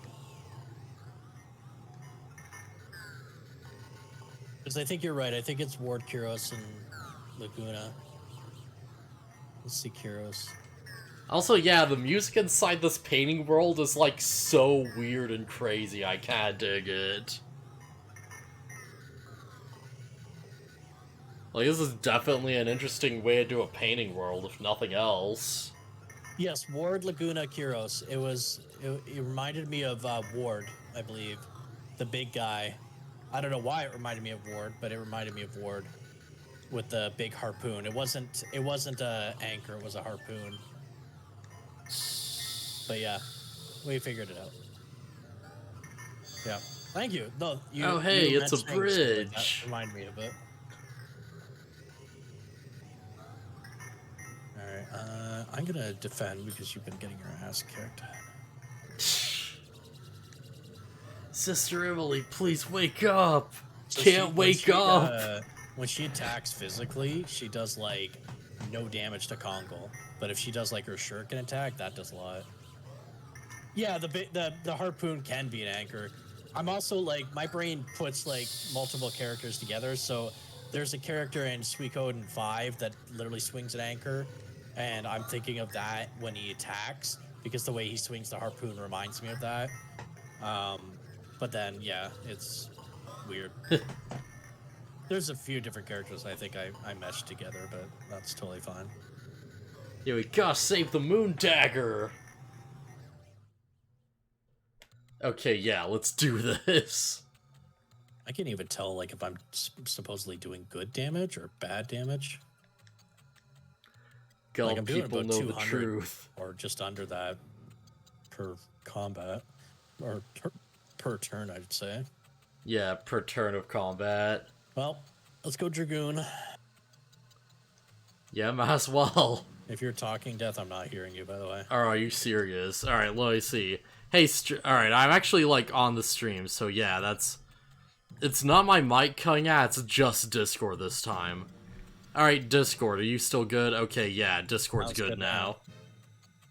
Because I think you're right. I think it's Ward, Kyros, and Laguna. Let's see Kyros. Also, yeah, the music inside this painting world is, like, so weird and crazy. I can't dig it. Like, this is definitely an interesting way to do a painting world, if nothing else. Yes, Ward, Laguna, Kyros. It reminded me of Ward, I believe. The big guy. I don't know why it reminded me of Ward, but it reminded me of Ward with the big harpoon. It wasn't a anchor, it was a harpoon. But yeah, we figured it out. Yeah. Thank you. No, Oh, hey, you it's a bridge. That reminded me of it. Alright, I'm gonna defend because you've been getting your ass kicked. Sister Emily, please wake up! So Can't wake up! When she attacks physically, she does like no damage to Kongle. But if she does like her shuriken attack, that does a lot. Yeah, the harpoon can be an anchor. I'm also like, my brain puts like multiple characters together. So there's a character in Suikoden 5 that literally swings an anchor. And I'm thinking of that when he attacks because the way he swings the harpoon reminds me of that. But then, yeah, it's weird. There's a few different characters I think I meshed together, but that's totally fine. Yeah, we gotta save the moon dagger! Okay, yeah, let's do this. I can't even tell like if I'm supposedly doing good damage or bad damage. Like, I'm people know the truth. Or just under that per combat. Or per turn, I'd say. Yeah, per turn of combat. Well, let's go Dragoon. Yeah, might as well. If you're talking, Death, I'm not hearing you, by the way. Oh, are you serious? Alright, let me see. Hey, alright, I'm actually, like, on the stream, so yeah, that's... It's not my mic cutting out, it's just Discord this time. Alright, Discord, are you still good? Okay, yeah, Discord's good now.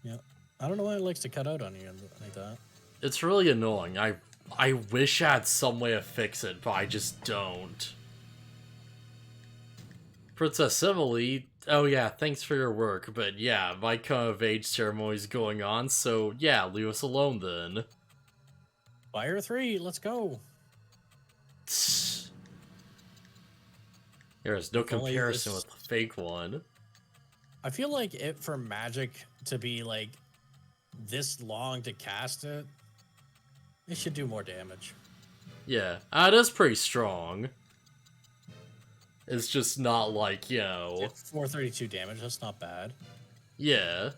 Yeah. I don't know why it likes to cut out on you like that. It's really annoying. I wish I had some way to fix it, but I just don't. Princess Emily, oh yeah, thanks for your work, but yeah, my coming-of-age ceremony's going on, so yeah, leave us alone then. Fire 3, let's go! There's no comparison with the fake one. I feel like for magic to be, like, this long to cast it, it should do more damage. Yeah, it is pretty strong. It's just not like, you know... 432 damage, that's not bad. Yeah.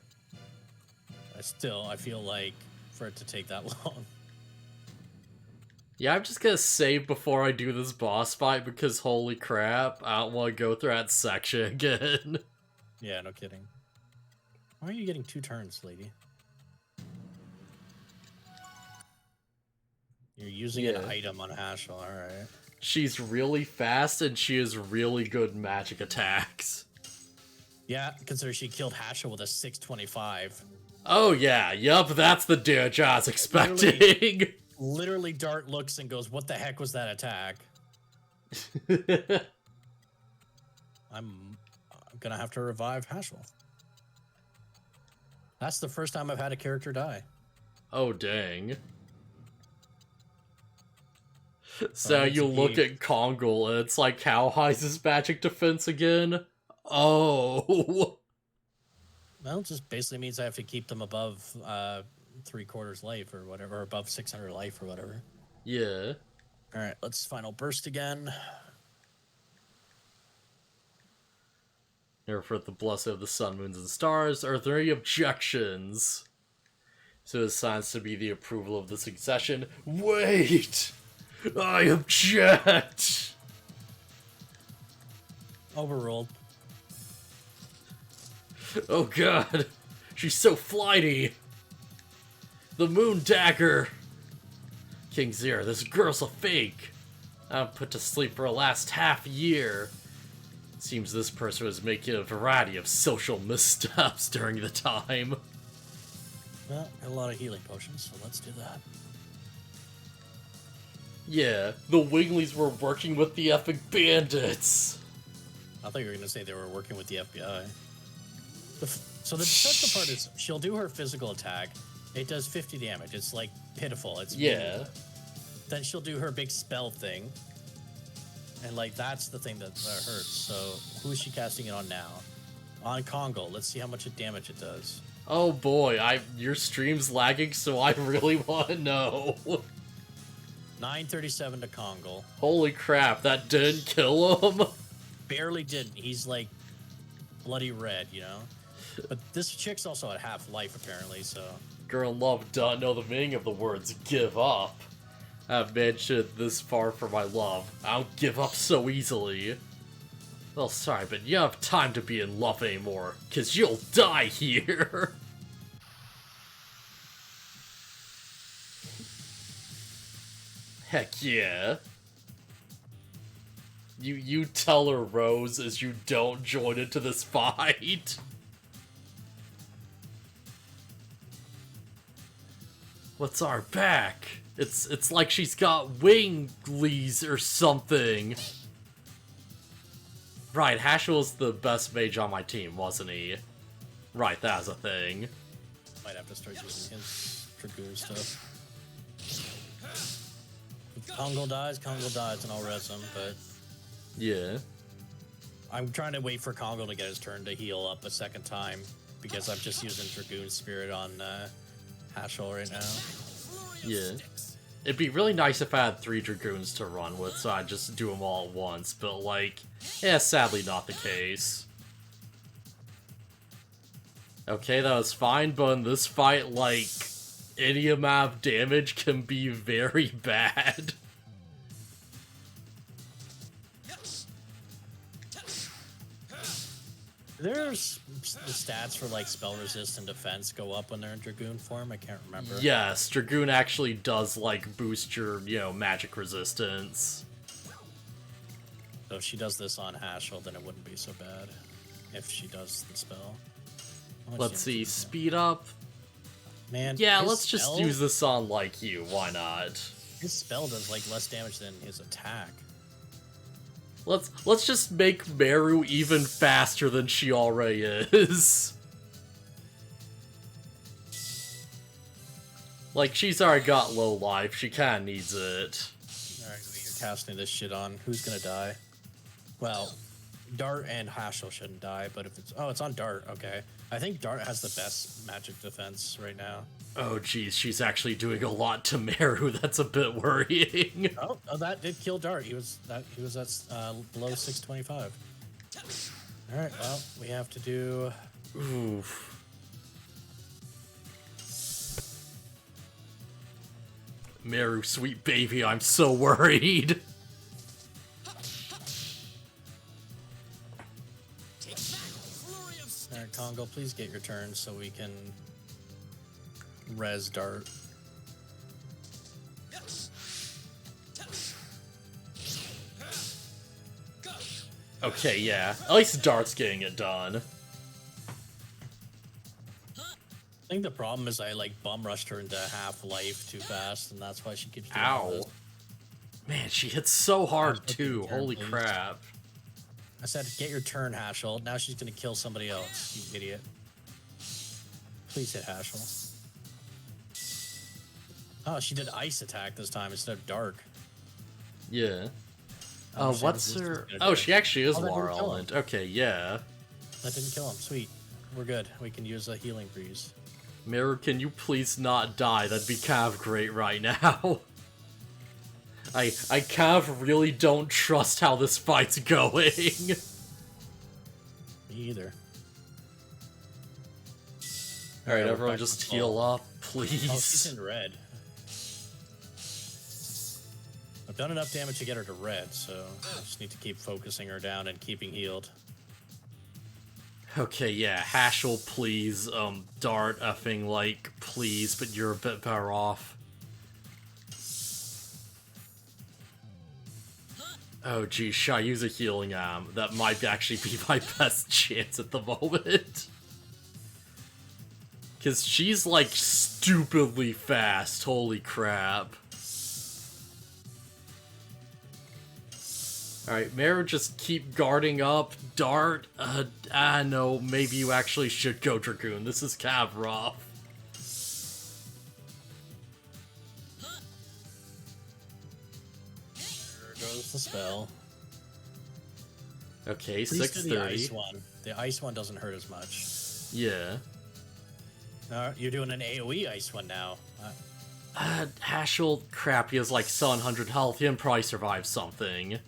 I feel like for it to take that long. Yeah, I'm just gonna save before I do this boss fight because holy crap, I don't want to go through that section again. Yeah, no kidding. Why are you getting 2 turns, lady? You're using an item on Hashel, alright. She's really fast and she has really good magic attacks. Yeah, consider she killed Hashel with a 625. Oh yeah, yup, that's the damage I was expecting. Literally Dart looks and goes, what the heck was that attack? I'm gonna have to revive Hashel. That's the first time I've had a character die. Oh dang. So you look at Kongle and it's like, how high is his magic defense again? Oh. Well, it just basically means I have to keep them above 3/4 life or whatever, or above 600 life or whatever. Yeah. Alright, let's final burst again. Never forget the blessing of the sun, moons, and stars. Are there any objections? So it signs to be the approval of the succession. Wait! I object! Overruled. Oh god. She's so flighty. The moon dagger. King Zero, this girl's a fake. I'm put to sleep for the last half year. Seems this person was making a variety of social missteps during the time. Well, got a lot of healing potions, so let's do that. Yeah, the Winglies were working with the epic bandits. I thought you were going to say they were working with the FBI. So the deceptive part is she'll do her physical attack. It does 50 damage. It's like pitiful. It's Yeah. Then she'll do her big spell thing. And like that's the thing that hurts. So who is she casting it on now? On Congo. Let's see how much damage it does. Oh boy, your stream's lagging, so I really want to know. 937 to Congo. Holy crap, that didn't kill him? Barely didn't. He's like bloody red, you know? But this chick's also at half life apparently, so. Girl in love don't know the meaning of the words give up. I've managed it this far for my love. I don't give up so easily. Well, sorry, but you don't have time to be in love anymore, 'cause you'll die here. Heck yeah. You tell her, Rose, as you don't join into this fight. What's our back? It's like she's got winglies or something. Right, Hashel was the best mage on my team, wasn't he? Right, that was a thing. Might have to start using his Dragoon stuff. If Congo dies, and I'll res him, but Yeah. I'm trying to wait for Congo to get his turn to heal up a second time because I'm just using Dragoon Spirit on Hashel right now. Yeah. It'd be really nice if I had 3 Dragoons to run with, so I'd just do them all at once, but like, yeah, sadly not the case. Okay, that was fine, but in this fight, like, any amount of damage can be very bad. There's the stats for like spell resist and defense go up when they're in Dragoon form. I can't remember. Yes, Dragoon actually does like boost your, magic resistance. So if she does this on Hashel, then it wouldn't be so bad if she does the spell. Let's see, speed up. Man, Yeah, his let's just spell- use this on like you. Why not? His spell does like less damage than his attack. Let's just make Meru even faster than she already is. Like, she's already got low life. She kinda needs it. Alright, you're casting this shit on. Who's gonna die? Well, Dart and Hashel shouldn't die, but if it's... Oh, it's on Dart. Okay. I think Dart has the best magic defense right now. Oh, geez. She's actually doing a lot to Meru. That's a bit worrying. Oh, that did kill Dart. He was at below 625. All right. Well, we have to do. Oof. Meru, sweet baby, I'm so worried. All right, Congo, please get your turn so we can res Dart. Okay, yeah. At least Dart's getting it done. I think the problem is I like bum rushed her into half life too fast, and that's why she keeps doing all Ow. this. Man, she hits so hard Hashel, too. get your turn, Holy please. crap. I said, get your turn, Hashel. Now she's gonna kill somebody else, you idiot. Please hit Hashel. Oh, she did ice attack this time instead of dark. Yeah. Oh, Oh, shit, what's this is her... gonna Oh, do. she actually is Oh, that didn't War kill him. Element. Okay, yeah. That didn't kill him. Sweet. We're good. We can use a healing breeze. Mirror, can you please not die? That'd be kind of great right now. I kind of really don't trust how this fight's going. Me either. Alright, we're everyone back to just full. heal up, Oh, she's please. in red. I've done enough damage to get her to red, so I just need to keep focusing her down and keeping healed. Okay, yeah, Hashel, please. Dart, effing, like, please, but you're a bit better off. Oh, geez, should I use a healing arm? That might actually be my best chance at the moment. Because she's, like, stupidly fast. Holy crap. Alright, Mara, just keep guarding up. Dart, no, maybe you actually should go Dragoon. This is kind of rough. There goes the spell. Okay, Please do the 6:30. ice one. The ice one doesn't hurt as much. Yeah. You're doing an AoE ice one now. Hashel, crap, he has like 700 health. He can probably survive something.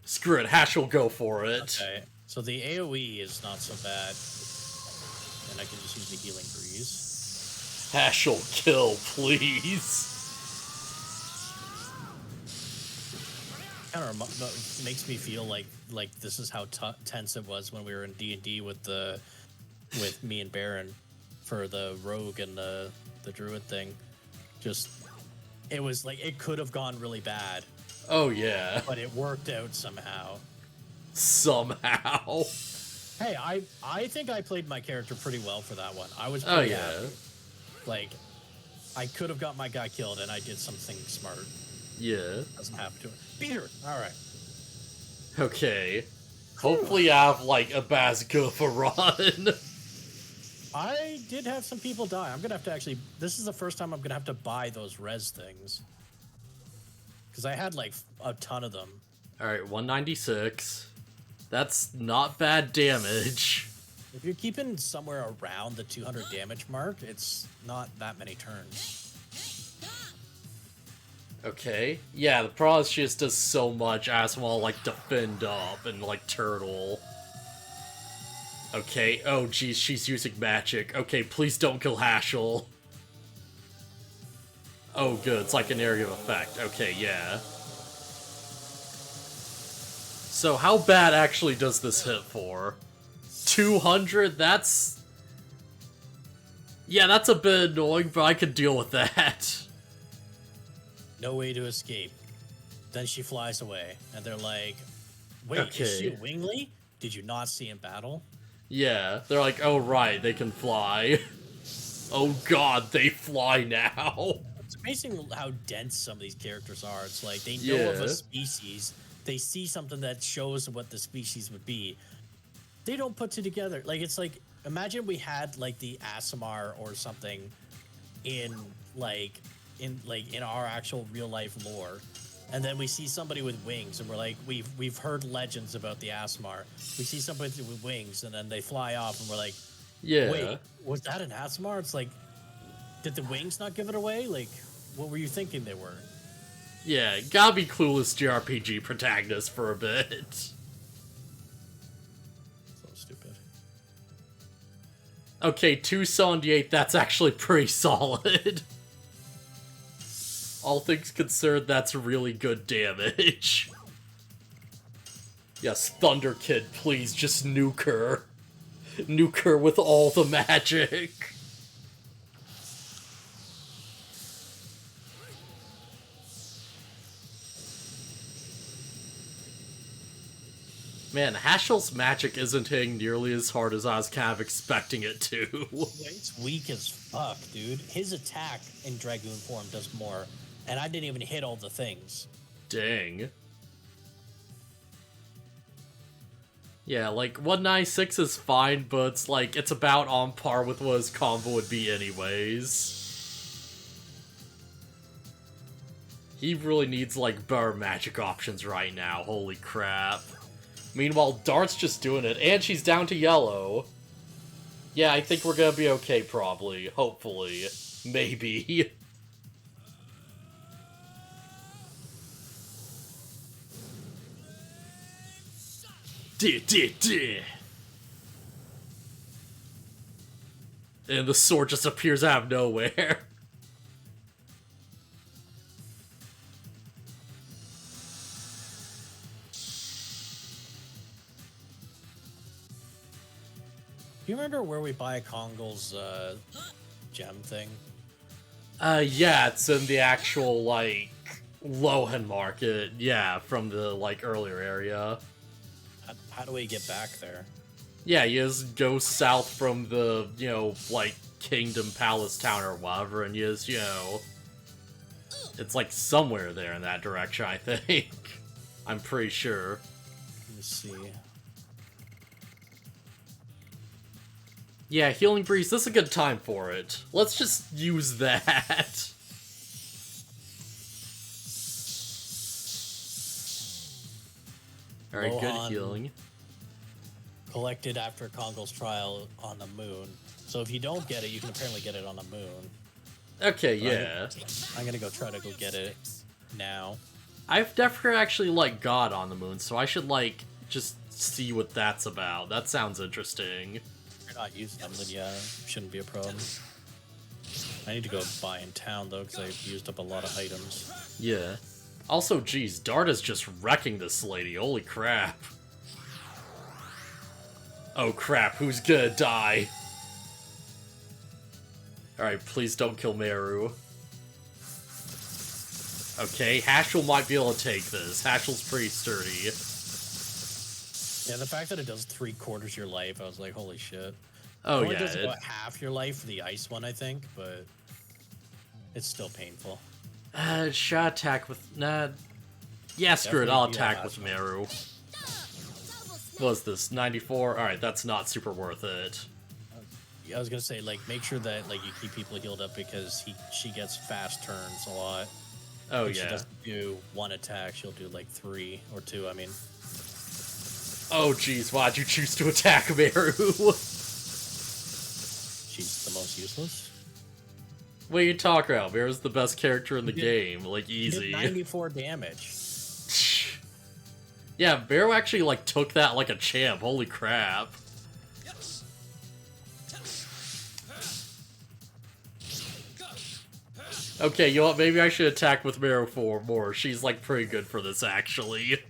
Screw it, Hashel, go for it. Okay, so the AoE is not so bad. And I can just use the healing breeze. Hashel, kill, please. Kind of makes me feel like this is how tense it was when we were in D&D with me and Baron for the rogue and the druid thing. Just, it was like, it could have gone really bad. Oh yeah. But it worked out somehow. Somehow. Hey, I think I played my character pretty well for that one. I was pretty happy. Like, I could have got my guy killed and I did something smart. Yeah. Doesn't happen to it. Peter! Alright. Okay. Hopefully I have, like, a as good of a run. I did have some people die. I'm gonna have to actually... This is the first time I'm gonna have to buy those res things. Because I had, like, a ton of them. Alright, 196. That's not bad damage. If you're keeping somewhere around the 200 damage mark, it's not that many turns. Okay. Yeah, the problem is she just does so much as well, like, defend up and, like, turtle. Okay, oh geez, she's using magic. Okay, please don't kill Hashel. Oh good, it's like an area of effect. Okay, yeah. So how bad actually does this hit for? 200? That's... Yeah, that's a bit annoying, but I could deal with that. No way to escape. Then she flies away, and they're like, wait, Okay. is she a wingly? Did you not see in battle? Yeah, they're like, oh right, they can fly. Oh god, they fly now. It's amazing how dense some of these characters are. It's like, they know of a species, they see something that shows what the species would be. They don't put it together. Like, it's like, imagine we had, like, the Aasimar or something in our actual real life lore, and then we see somebody with wings and we're like, we've heard legends about the Aasimar. We see somebody with wings and then they fly off and we're like, Yeah. wait, was that an Aasimar? It's like, did the wings not give it away? Like, what were you thinking they were? Yeah, gotta be clueless JRPG protagonist for a bit. So stupid. Okay, 278, that's actually pretty solid. All things considered, that's really good damage. Yes, Thunder Kid, please, just nuke her. Nuke her with all the magic. Man, Hashel's magic isn't hitting nearly as hard as I was kind of expecting it to. It's weak as fuck, dude. His attack in Dragoon form does more, and I didn't even hit all the things. Dang. Yeah, like, 196 is fine, but it's like, it's about on par with what his combo would be anyways. He really needs, like, better magic options right now, holy crap. Meanwhile, Dart's just doing it, and she's down to yellow. Yeah, I think we're gonna be okay, probably. Hopefully. Maybe. And the sword just appears out of nowhere. you remember where we buy Kongal's gem thing? Yeah, it's in the actual, like, Lohan market. Yeah, from the, like, earlier area. How do we get back there? Yeah, you just go south from the, you know, like, Kingdom Palace Town or whatever, and you just, you know... It's, like, somewhere there in that direction, I think. I'm pretty sure. Let me see. Yeah, Healing Breeze, this is a good time for it. Let's just use that. Alright, good healing. Collected after Kongal's trial on the moon. So if you don't get it, you can apparently get it on the moon. Okay, yeah. I'm gonna go try to go get it now. I've never actually, like, got on the moon, so I should, like, just see what that's about. That sounds interesting. If you're not using them, then yeah, shouldn't be a problem. I need to go buy in town, though, because I've used up a lot of items. Yeah. Also, geez, Darta's just wrecking this lady. Holy crap. Oh crap, who's gonna die? Alright, please don't kill Meru. Okay, Hashel might be able to take this. Hashel's pretty sturdy. Yeah, the fact that it does 3/4 your life, I was like, holy shit. Oh, it yeah. It does about half your life for the ice one, I think, but it's still painful. Shot attack with... Nah. Yeah, screw it, I'll attack with Meru. What was this? 94? Alright, that's not super worth it. I was gonna say, like, make sure that, like, you keep people healed up because she gets fast turns a lot. Oh, like, yeah. She doesn't do one attack, she'll do, like, 3 or 2, I mean. Oh, jeez, why'd you choose to attack Meru? She's the most useless. What are you talking about? Meru's the best character in the game. Like, easy. She did 94 damage. Yeah, Meru actually, like, took that like a champ. Holy crap. Okay, you know what? Maybe I should attack with Meru for more. She's, like, pretty good for this, actually.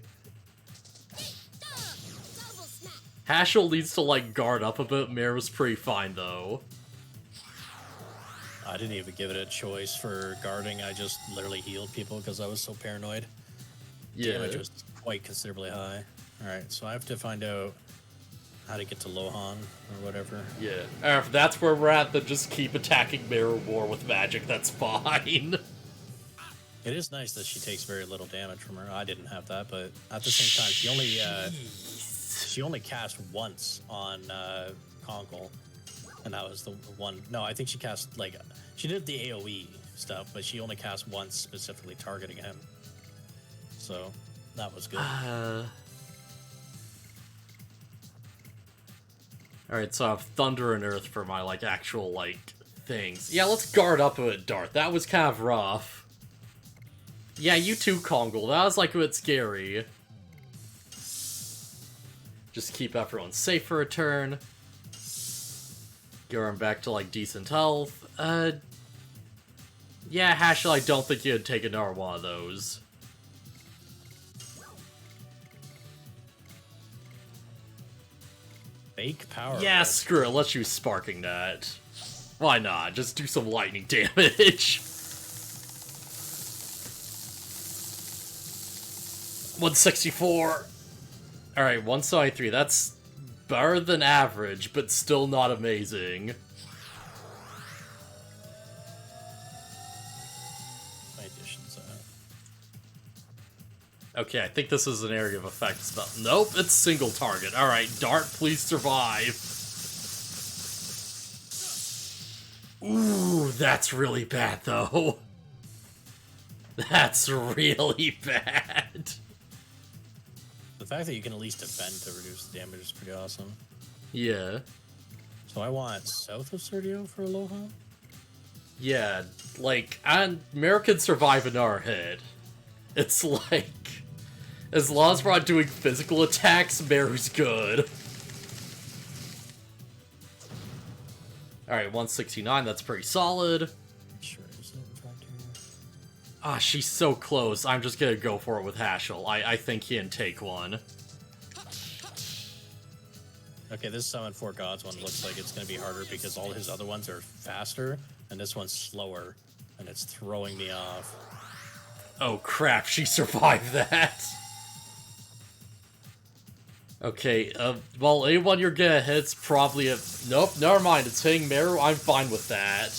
Hashel needs to, like, guard up a bit. Meru's pretty fine, though. I didn't even give it a choice for guarding. I just literally healed people because I was so paranoid. Yeah. Damage was quite considerably high. Alright, so I have to find out how to get to Lohan or whatever. Yeah. If that's where we're at, then just keep attacking Meru more with magic. That's fine. It is nice that she takes very little damage from her. I didn't have that, but at the same time, she only cast once on Kongal, and that was the one. No, I think she cast, like, she did the AoE stuff, but she only cast once specifically targeting him. So that was good. Alright, so I have Thunder and Earth for my, like, actual, like, things. Yeah, let's guard up a bit, Dart. That was kind of rough. Yeah, you too, Kongal. That was, like, a bit scary. Just keep everyone safe for a turn. Get her back to, like, decent health. Yeah, Hashel, I don't think you'd take another one of those. Fake power. Yeah, screw it. Let's use Sparking Net. Why not? Just do some lightning damage. 164. Alright, 173. That's better than average, but still not amazing. My additions. Okay, I think this is an area of effect spell. Nope, it's single target. Alright, Dart, please survive. Ooh, that's really bad, though. That's really bad. The fact that you can at least defend to reduce the damage is pretty awesome. Yeah. So I want south of Serdio for Aloha? Yeah, like, Americans survive in our head. It's like, as long as we're not doing physical attacks, Meru's good. Alright, 169, that's pretty solid. Sure, is it in fact here? Ah, she's so close. I'm just gonna go for it with Hashel. I think he can take one. Okay, this Summon 4 Gods one looks like it's going to be harder because all his other ones are faster, and this one's slower, and it's throwing me off. Oh crap, she survived that! Okay, well, anyone you're gonna hit's probably a... Nope, never mind, it's hitting Meru, I'm fine with that.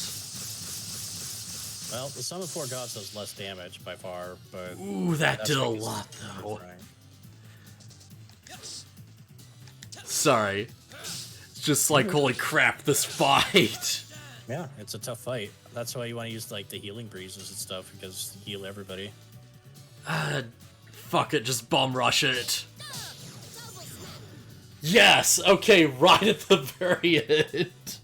Well, the Summon 4 Gods does less damage by far, but... Ooh, that did a lot, though. Sorry. It's just like, holy crap, this fight! Yeah, it's a tough fight. That's why you want to use, like, the healing breezes and stuff, because you heal everybody. Fuck it, just bum rush it. Yes! Okay, right at the very end.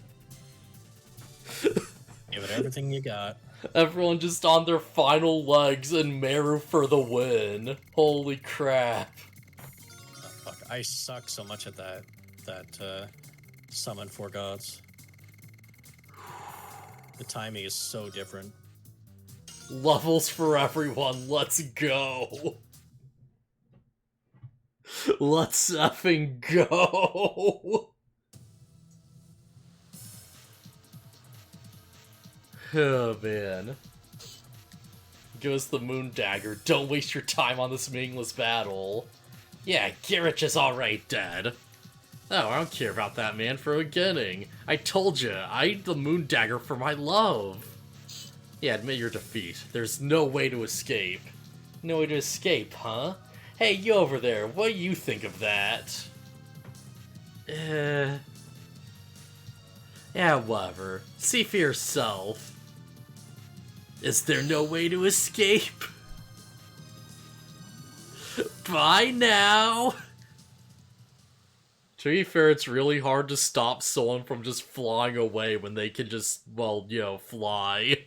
Give it everything you got. Everyone just on their final legs and Meru for the win. Holy crap. Oh, fuck, I suck so much at that Summon 4 Gods. The timing is so different. Levels for everyone, let's go! Let's effing go! Oh man. Give us the Moon Dagger. Don't waste your time on this meaningless battle. Yeah, Garrett is alright dead. Oh, I don't care about that man from the beginning. I told you, I need the Moon Dagger for my love. Yeah, admit your defeat. There's no way to escape. No way to escape, huh? Hey, you over there, what do you think of that? Yeah, whatever. See for yourself. Is there no way to escape? Bye now! To be fair, it's really hard to stop someone from just flying away when they can just, well, you know, fly.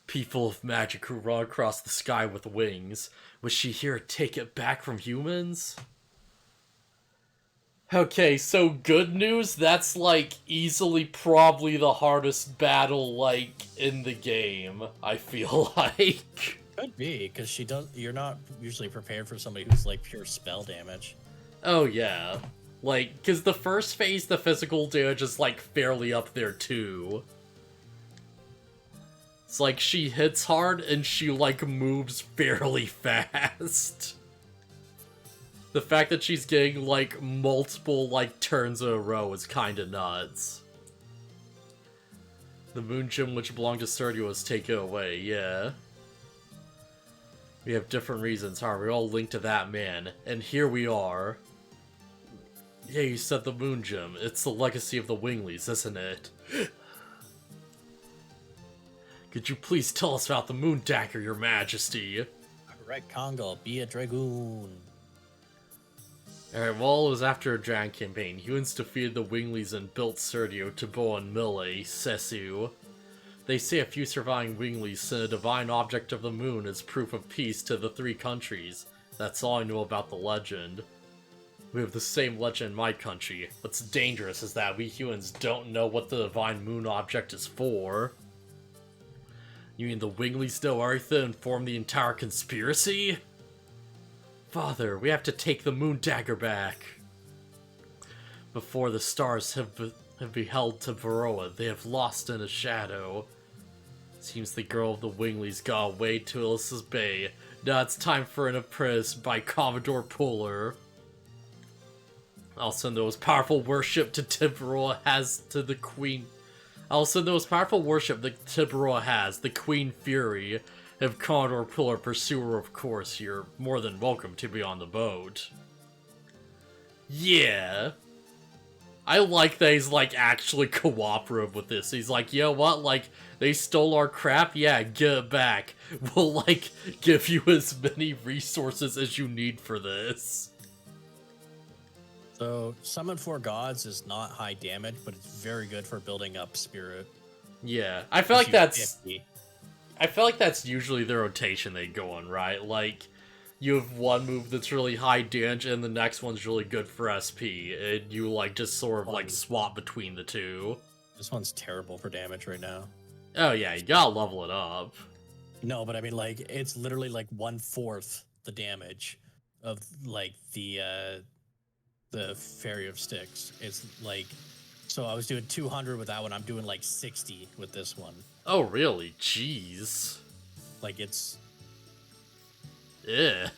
People of magic who run across the sky with wings. Was she here to take it back from humans? Okay, so good news, that's, like, easily probably the hardest battle, like, in the game, I feel like. Could be, because you're not usually prepared for somebody who's, like, pure spell damage. Oh, yeah. Like, because the first phase, the physical damage is, like, fairly up there, too. It's like, she hits hard, and she, like, moves fairly fast. The fact that she's getting, like, multiple, like, turns in a row is kinda nuts. The moon gem which belonged to Sergio was taken away, yeah. We have different reasons, however, we all linked to that man, and here we are. Yeah, you said the moon gem. It's the legacy of the Winglies, isn't it? Could you please tell us about the moon dagger, your majesty? Correct, Congo, be a Dragoon. Alright, well, it was after a Dragon campaign. Humans defeated the Winglies and built Sergio, Tabo, and Mille, Sesu. They say a few surviving Winglies sent a divine object of the moon as proof of peace to the three countries. That's all I know about the legend. We have the same legend in my country. What's dangerous is that we humans don't know what the divine moon object is for. You mean the Winglies know everything and form the entire conspiracy? Father, we have to take the moon dagger back. Before the stars have beheld to Varroa, they have lost in a shadow. Seems the girl of the Winglies got away to Ilyssus Bay. Now it's time for an apprentice by Commodore Puller. I'll send those powerful worship to Tiburoa has to the Queen. I'll send those powerful worship that Tiburoa has, the Queen Fury. If Commodore Puller Pursuer, of course, you're more than welcome to be on the boat. Yeah. I like that he's, like, actually cooperative with this. He's like, you know what, like, they stole our crap? Yeah, get it back. We'll, like, give you as many resources as you need for this. So, Summon 4 Gods is not high damage, but it's very good for building up spirit. Yeah, I feel like that's... 50. I feel like that's usually the rotation they go on, right? Like, you have one move that's really high damage, and the next one's really good for SP, and you, like, just sort of, like, swap between the two. This one's terrible for damage right now. Oh yeah, you gotta level it up. No, but I mean, like, it's literally like 1/4 the damage of like the Fairy of Sticks. It's like, so I was doing 200 with that one. I'm doing like 60 with this one. Oh, really? Jeez. Like, it's Yeah.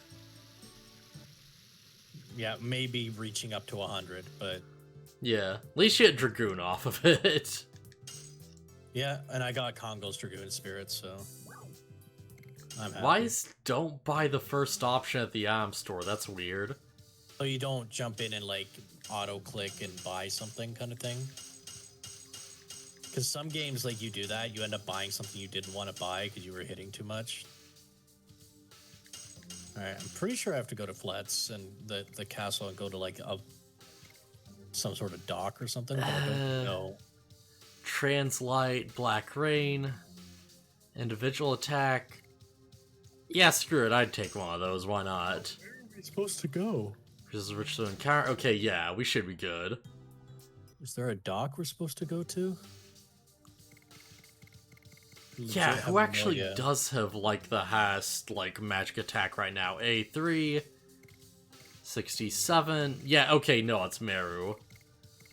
yeah, maybe reaching up to 100, but Yeah. At least you get Dragoon off of it. yeah, and I got Congo's Dragoon Spirit, so I'm happy. Why is don't buy the first option at the item store? That's weird. So you don't jump in and like auto click and buy something kind of thing? Because some games, like, you do that, you end up buying something you didn't want to buy because you were hitting too much. All right, I'm pretty sure I have to go to Flats and the castle and go to like some sort of dock or something, but I don't know. Translite, Black Rain, individual attack. Yeah, screw it. I'd take one of those. Why not? Where are we supposed to go? This is rich to encounter. Okay, yeah, we should be good. Is there a dock we're supposed to go to? Yeah, who actually does have, like, the highest, like, magic attack right now? A3, 67. Yeah, okay, no, it's Meru.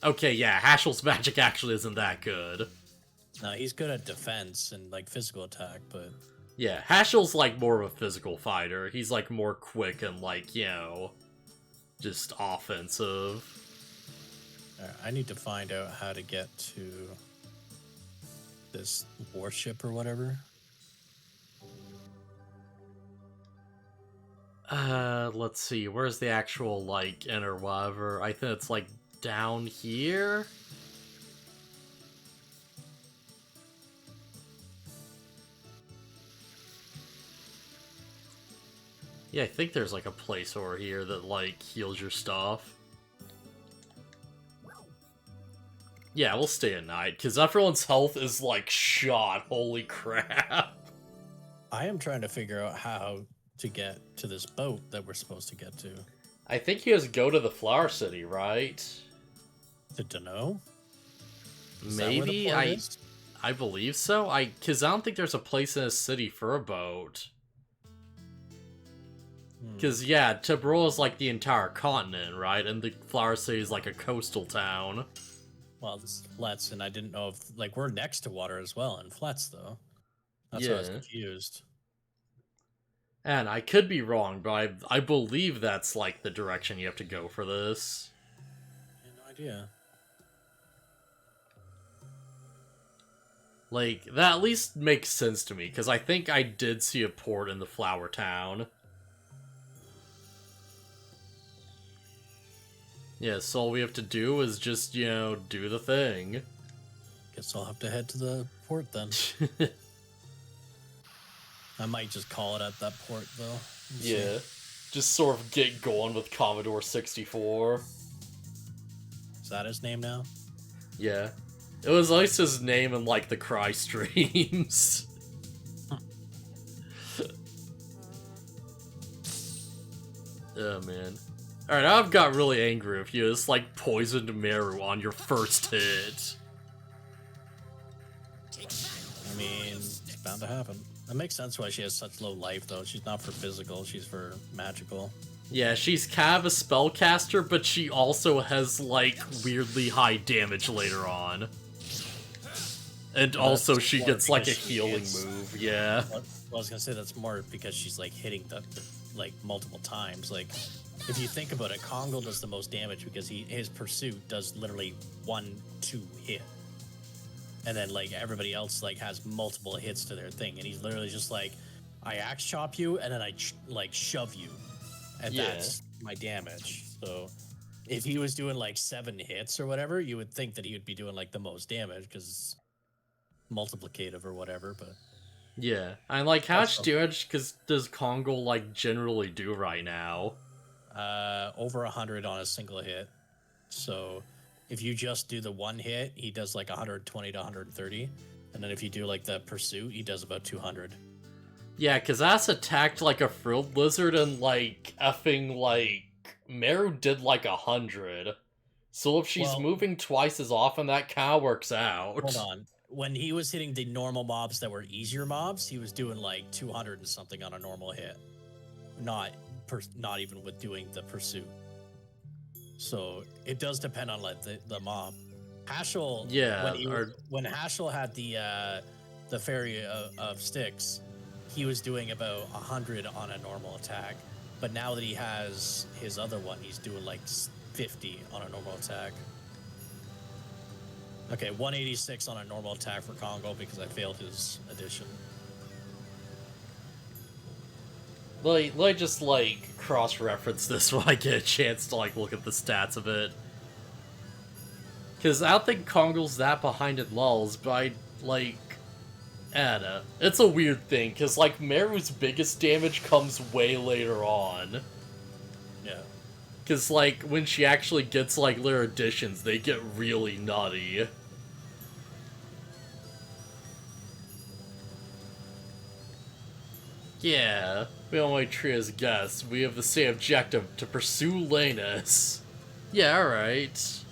Okay, yeah, Hashel's magic actually isn't that good. No, he's good at defense and, like, physical attack, but... Yeah, Hashel's, like, more of a physical fighter. He's, like, more quick and, like, you know, just offensive. I need to find out how to get to this warship or whatever. Let's see. Where's the actual, like, inner whatever? I think it's, like, down here? Yeah, I think there's, like, a place over here that, like, heals your stuff. Yeah, we'll stay at night, because everyone's health is, like, shot. Holy crap. I am trying to figure out how to get to this boat that we're supposed to get to. I think you guys go to the Flower City, right? To Dano? Maybe? I believe so. Because I don't think there's a place in a city for a boat. Because, yeah, Tabroa is like the entire continent, right? And the Flower City is like a coastal town. Well, this is Flats, and I didn't know if, like, we're next to water as well in Flats, though. That's why I was confused. And I could be wrong, but I believe that's, like, the direction you have to go for this. I had no idea. Like, that at least makes sense to me, because I think I did see a port in the Flower Town. Yeah, so all we have to do is just, you know, do the thing. Guess I'll have to head to the port then. I might just call it at that port, though. Yeah. Just sort of get going with Commodore 64. Is that his name now? Yeah. It was at least his name in, like, the Cry streams. Oh, man. Alright, I've got really angry with you. It's like poisoned Meru on your first hit. I mean, it's bound to happen. That makes sense why she has such low life, though. She's not for physical, she's for magical. Yeah, she's kind of a spellcaster, but she also has, like, weirdly high damage later on. And also she gets, like, a healing move, yeah. Well, I was gonna say that's more because she's, like, hitting the like, multiple times. Like, if you think about it, Congo does the most damage because his pursuit does literally 1-2 hit. And then, like, everybody else, like, has multiple hits to their thing. And he's literally just like, I axe chop you, and then I, like, shove you. And that's my damage. So if he was doing, like, 7 hits or whatever, you would think that he would be doing, like, the most damage because it's multiplicative or whatever, but... Yeah. And, like, how much damage does Congo, like, generally do right now? Over 100 on a single hit. So... if you just do the one hit, he does like 120 to 130. And then if you do like the pursuit, he does about 200. Yeah, because that's attacked like a frilled lizard and like effing like Meru did like 100. So if she's moving twice as often, that kind of works out. Hold on. when he was hitting the normal mobs that were easier mobs, he was doing like 200 and something on a normal hit. Not even with doing the pursuit. So it does depend on like the mob. Hashel, Yeah, when Hashel had the fairy of sticks, he was doing about 100 on a normal attack. But now that he has his other one, he's doing like 50 on a normal attack. Okay, 186 on a normal attack for Congo because I failed his addition. let me just, like, cross-reference this when I get a chance to, like, look at the stats of it. Because I don't think Kongo's that behind in lulls, but I, like... Anna. It's a weird thing, because, like, Meru's biggest damage comes way later on. Yeah. Because, like, when she actually gets, like, later additions, they get really nutty. Yeah, we don't want to treat as guests. We have the same objective, to pursue Lanus. Yeah, alright.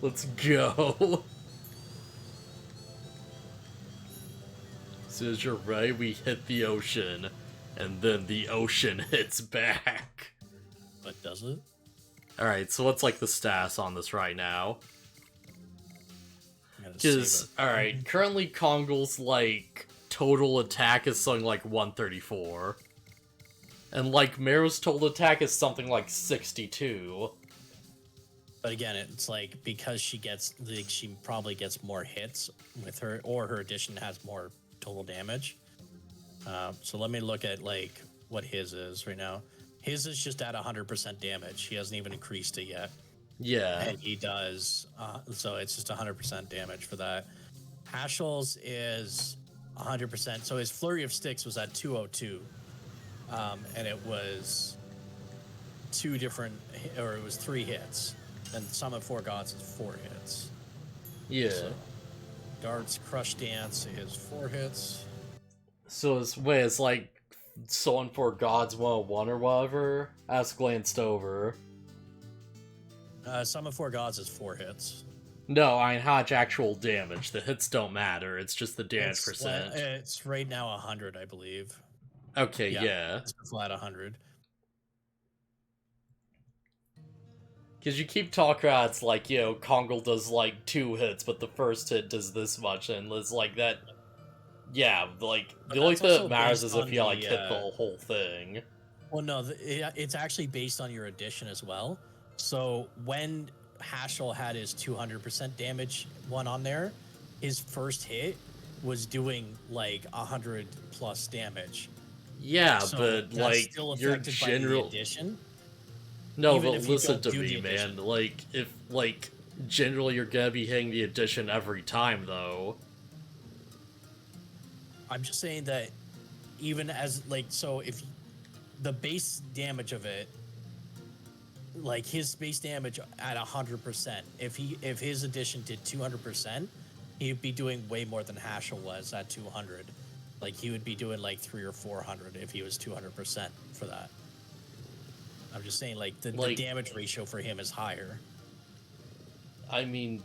Let's go. As soon as you're ready, we hit the ocean. And then the ocean hits back. But does it? Alright, so what's, like, the stats on this right now? Because, alright, currently Kongo's, like... total attack is something like 134. And, like, Meru's total attack is something like 62. But again, it's like, because she gets, like, she probably gets more hits with her, or her addition has more total damage. So let me look at, like, what his is right now. His is just at 100% damage. He hasn't even increased it yet. Yeah. And he does, so it's just 100% damage for that. Hashel's is 100%. So his flurry of sticks was at 202, and it was it was 3 hits. And Summon 4 Gods is 4 hits. Yeah. So Dart's Crush Dance is 4 hits. So it's like Summon 4 Gods 101 or whatever? I just glanced over. Summon 4 Gods is 4 hits. No, I mean, how much actual damage? The hits don't matter, it's just the damage percent. It's right now 100, I believe. Okay, yeah. It's flat 100. Because you keep talking about it's like, you know, Kongo does like 2 hits, but the first hit does this much, and it's like that. Yeah, like, the only thing that matters is if you like hit the whole thing. Well, no, it's actually based on your addition as well. So when Hashel had his 200% damage one on there, his first hit was doing like 100 plus damage. Yeah, so but like your general addition. No, but listen to me, man. Like if like generally you're gonna be hitting the addition every time, though. I'm just saying that even as like so if the base damage of it. Like his base damage at 100%. If his addition did 200%, he'd be doing way more than Hashel was at 200. Like he would be doing like 300 or 400 if he was 200% for that. I'm just saying, like the damage ratio for him is higher. I mean,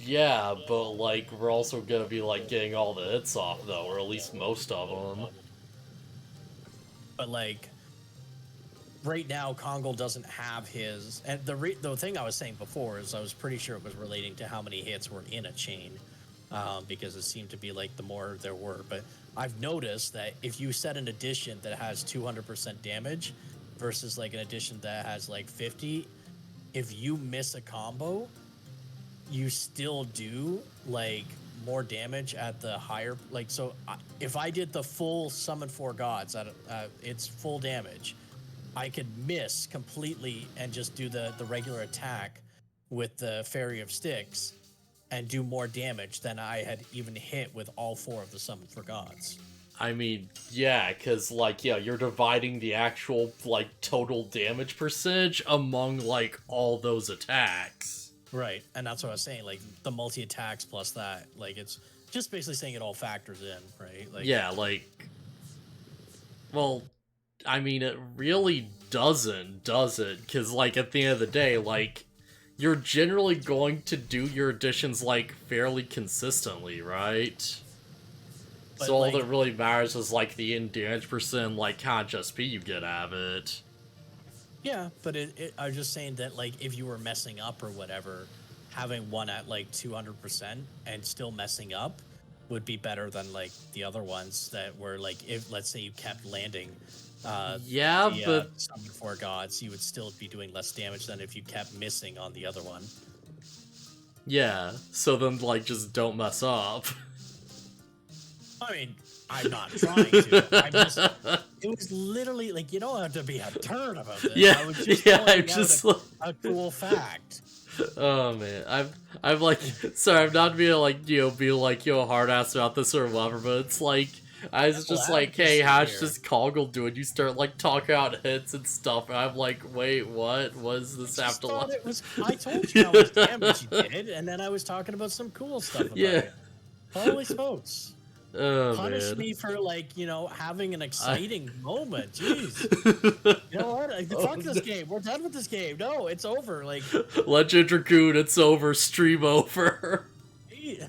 yeah, but like we're also gonna be like getting all the hits off though, or at least most of them. But like. Right now, Kongo doesn't have his, and the thing I was saying before is I was pretty sure it was relating to how many hits were in a chain, because it seemed to be like the more there were. But I've noticed that if you set an addition that has 200% damage versus like an addition that has like 50, if you miss a combo, you still do like more damage at the higher, like, so if I did the full Summon 4 Gods at its full damage, I could miss completely and just do the regular attack with the Fairy of Sticks and do more damage than I had even hit with all 4 of the Summon for Gods. I mean, yeah, because, like, yeah, you're dividing the actual, like, total damage percentage among, like, all those attacks. Right, and that's what I was saying, like, the multi-attacks plus that, like, it's just basically saying it all factors in, right? Like, yeah, like, well... I mean, it really doesn't, does it? Because, like, at the end of the day, like, you're generally going to do your additions, like, fairly consistently, right? But, So all like, that really matters is, like, the in-damage percent, like, how much SP you get out of it. yeah, but I was just saying that, like, if you were messing up or whatever, having one at, like, 200% and still messing up would be better than, like, the other ones that were, like, if, let's say you kept landing Yeah, but... Summon Four Gods, you would still be doing less damage than if you kept missing on the other one. Yeah, so then, like, just don't mess up. I mean, I'm not trying to. I'm just... It was literally, like, you don't have to be a turd about this. Yeah, I was just I'm just out a cool fact. Oh man, I'm like, sorry, I'm not being like, you know, be like, you know, hard ass about this or whatever, but it's like, I was just like, hey, how's this Coggle doing? You start like talking out hits and stuff, and I'm like, wait, what? What does this have to like? I told you how much damage you did, and then I was talking about some cool stuff about it. Holy smokes. Oh, Punish man. me for, like, you know, having an exciting moment. Jeez. You know what? Fuck this game. We're done with this game. No, it's over. Like, Legend Dragoon, it's over. Stream over. Yeah.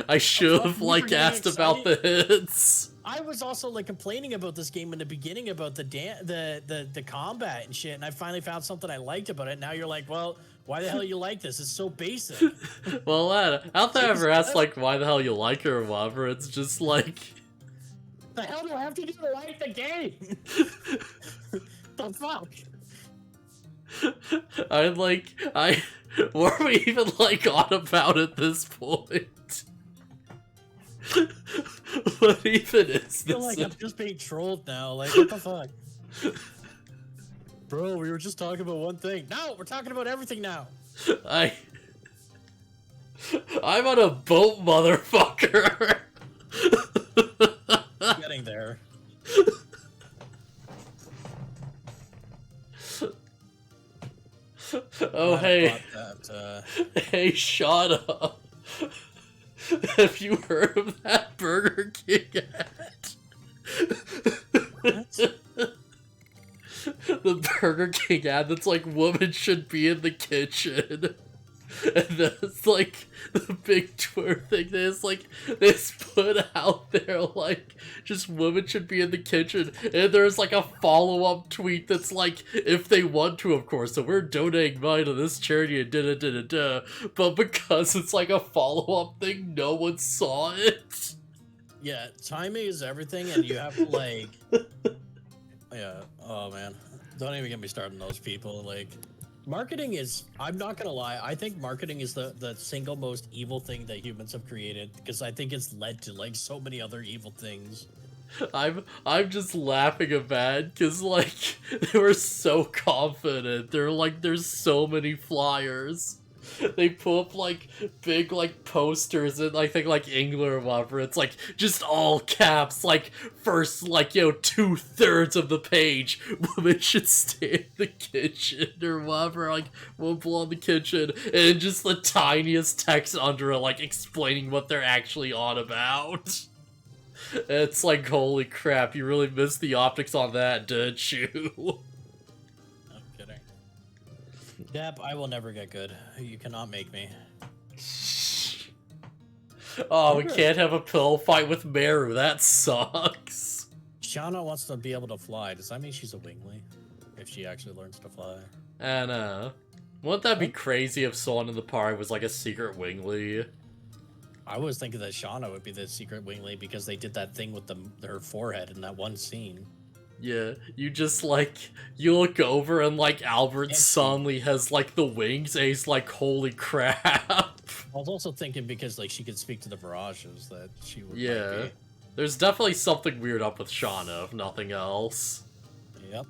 I should have like asked about the hits. I was also like complaining about this game in the beginning about the combat and shit, and I finally found something I liked about it. Now you're like, well, why the hell you like this? It's so basic. Well, I don't think I ever asked like why the hell you like it or whatever. It's just like, the hell do I have to do to like the game? The fuck? What are we even like on about at this point? What even is this? I feel like I'm just being trolled now. Like, what the fuck? Bro, we were just talking about one thing. No, we're talking about everything now. I'm on a boat, motherfucker. Getting there. Oh, hey. Hey, shut up. Have you heard of that Burger King ad? What? The Burger King ad that's like, women should be in the kitchen. And that's like the big Twitter thing. They just put out there like, just women should be in the kitchen. And there's like a follow-up tweet that's like, if they want to, of course. So we're donating money to this charity and da-da-da-da-da. But because it's like a follow-up thing, no one saw it. Yeah, timing is everything, and you have to like... Yeah, oh man. Don't even get me started on those people. Like, marketing is, I'm not gonna lie, I think marketing is the single most evil thing that humans have created, because I think it's led to like so many other evil things. I'm just laughing about it because like they were so confident. They're like, there's so many flyers. They put up like big like posters and I think like England or whatever. It's like just all caps, like first like, you know, 2/3 of the page, women should stay in the kitchen or whatever, like won't belong in the kitchen, and just the tiniest text under it like explaining what they're actually on about. It's like, holy crap, you really missed the optics on that, didn't you? I'm kidding. Deb, I will never get good. You cannot make me. Oh, we can't have a pillow fight with Meru. That sucks. Shauna wants to be able to fly. Does that mean she's a wingly? If she actually learns to fly? And, wouldn't that be crazy if someone in the party was like a secret wingly? I was thinking that Shauna would be the secret wingly because they did that thing with her forehead in that one scene. Yeah, you just like, you look over and like Albert suddenly has like the wings and he's like, holy crap. I was also thinking because like she could speak to the Virages that she would. Yeah, there's definitely something weird up with Shauna, if nothing else. Yep.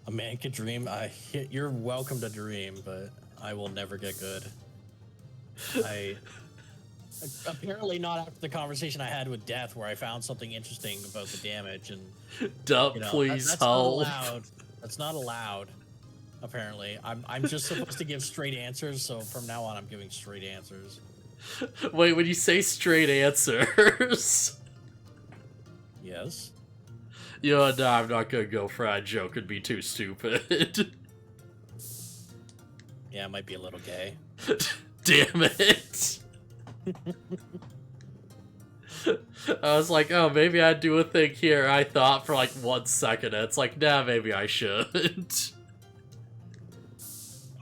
A man could dream. You're welcome to dream, but I will never get good. Apparently not after the conversation I had with Death, where I found something interesting about the damage and. Duh, you know, please that's help. Not allowed. That's not allowed. Apparently, I'm just supposed to give straight answers. So from now on, I'm giving straight answers. Wait, when you say straight answers. Yes. You know, no, I'm not gonna go for that joke. It'd be too stupid. Yeah, it might be a little gay. Damn it. I was like, oh, maybe I'd do a thing here. I thought for like 1 second. And it's like, nah, maybe I shouldn't.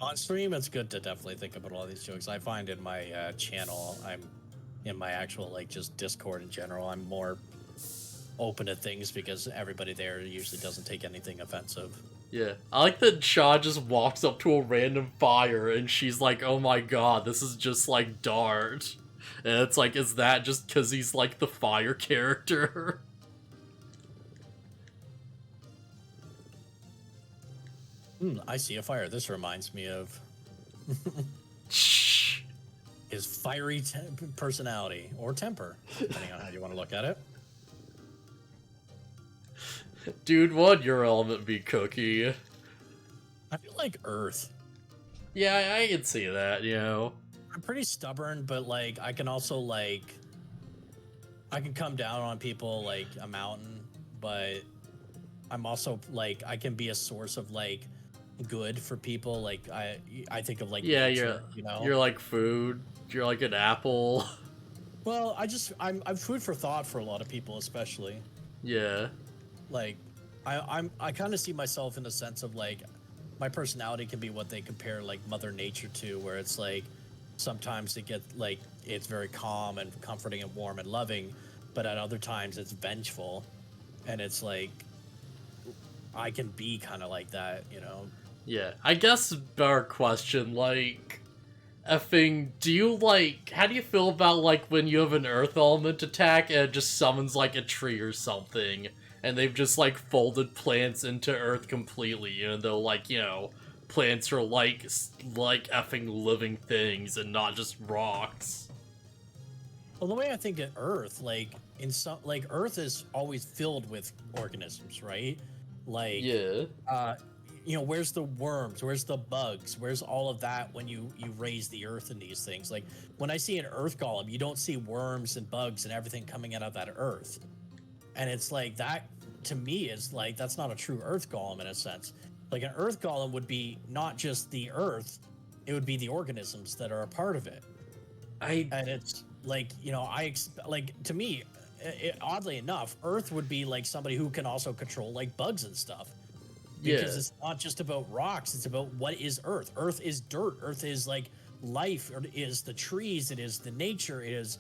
On stream, it's good to definitely think about all these jokes. I find in my channel, I'm in my actual like just Discord in general, I'm more open to things because everybody there usually doesn't take anything offensive. Yeah. I like that Shaw just walks up to a random fire and she's like, oh my god, this is just like Dart. And it's like, is that just because he's like the fire character? I see a fire. This reminds me of Shh. his fiery personality or temper, depending on how you want to look at it. Dude, what'd your element be, Cookie? I feel like Earth. Yeah, I can see that, you know. I'm pretty stubborn, but like I can also like I can come down on people like a mountain, but I'm also like I can be a source of like good for people. Like I think of like Yeah, nature, you know. you're like food. You're like an apple. Well, I'm food for thought for a lot of people, especially. Yeah. Like I kind of see myself in the sense of like my personality can be what they compare like Mother Nature to, where it's like sometimes it gets like it's very calm and comforting and warm and loving, but at other times it's vengeful, and it's like I can be kind of like that, you know. Yeah. I guess better question, like effing, do you like, how do you feel about like when you have an earth element attack and it just summons like a tree or something, and they've just like folded plants into earth completely, even though like, you know, plants are like effing living things and not just rocks. Well, the way I think of Earth, like in some like Earth is always filled with organisms, right? Like Yeah. you know, where's the worms, where's the bugs, where's all of that when you raise the earth in these things? Like when I see an earth golem, you don't see worms and bugs and everything coming out of that earth, and it's like that to me is like that's not a true earth golem in a sense. Like an earth golem would be not just the earth, it would be the organisms that are a part of it. And it's like, you know, like to me oddly enough, earth would be like somebody who can also control like bugs and stuff, because Yeah. it's not just about rocks, it's about what is earth. Earth is dirt, earth is like life, it is the trees, it is the nature, it is,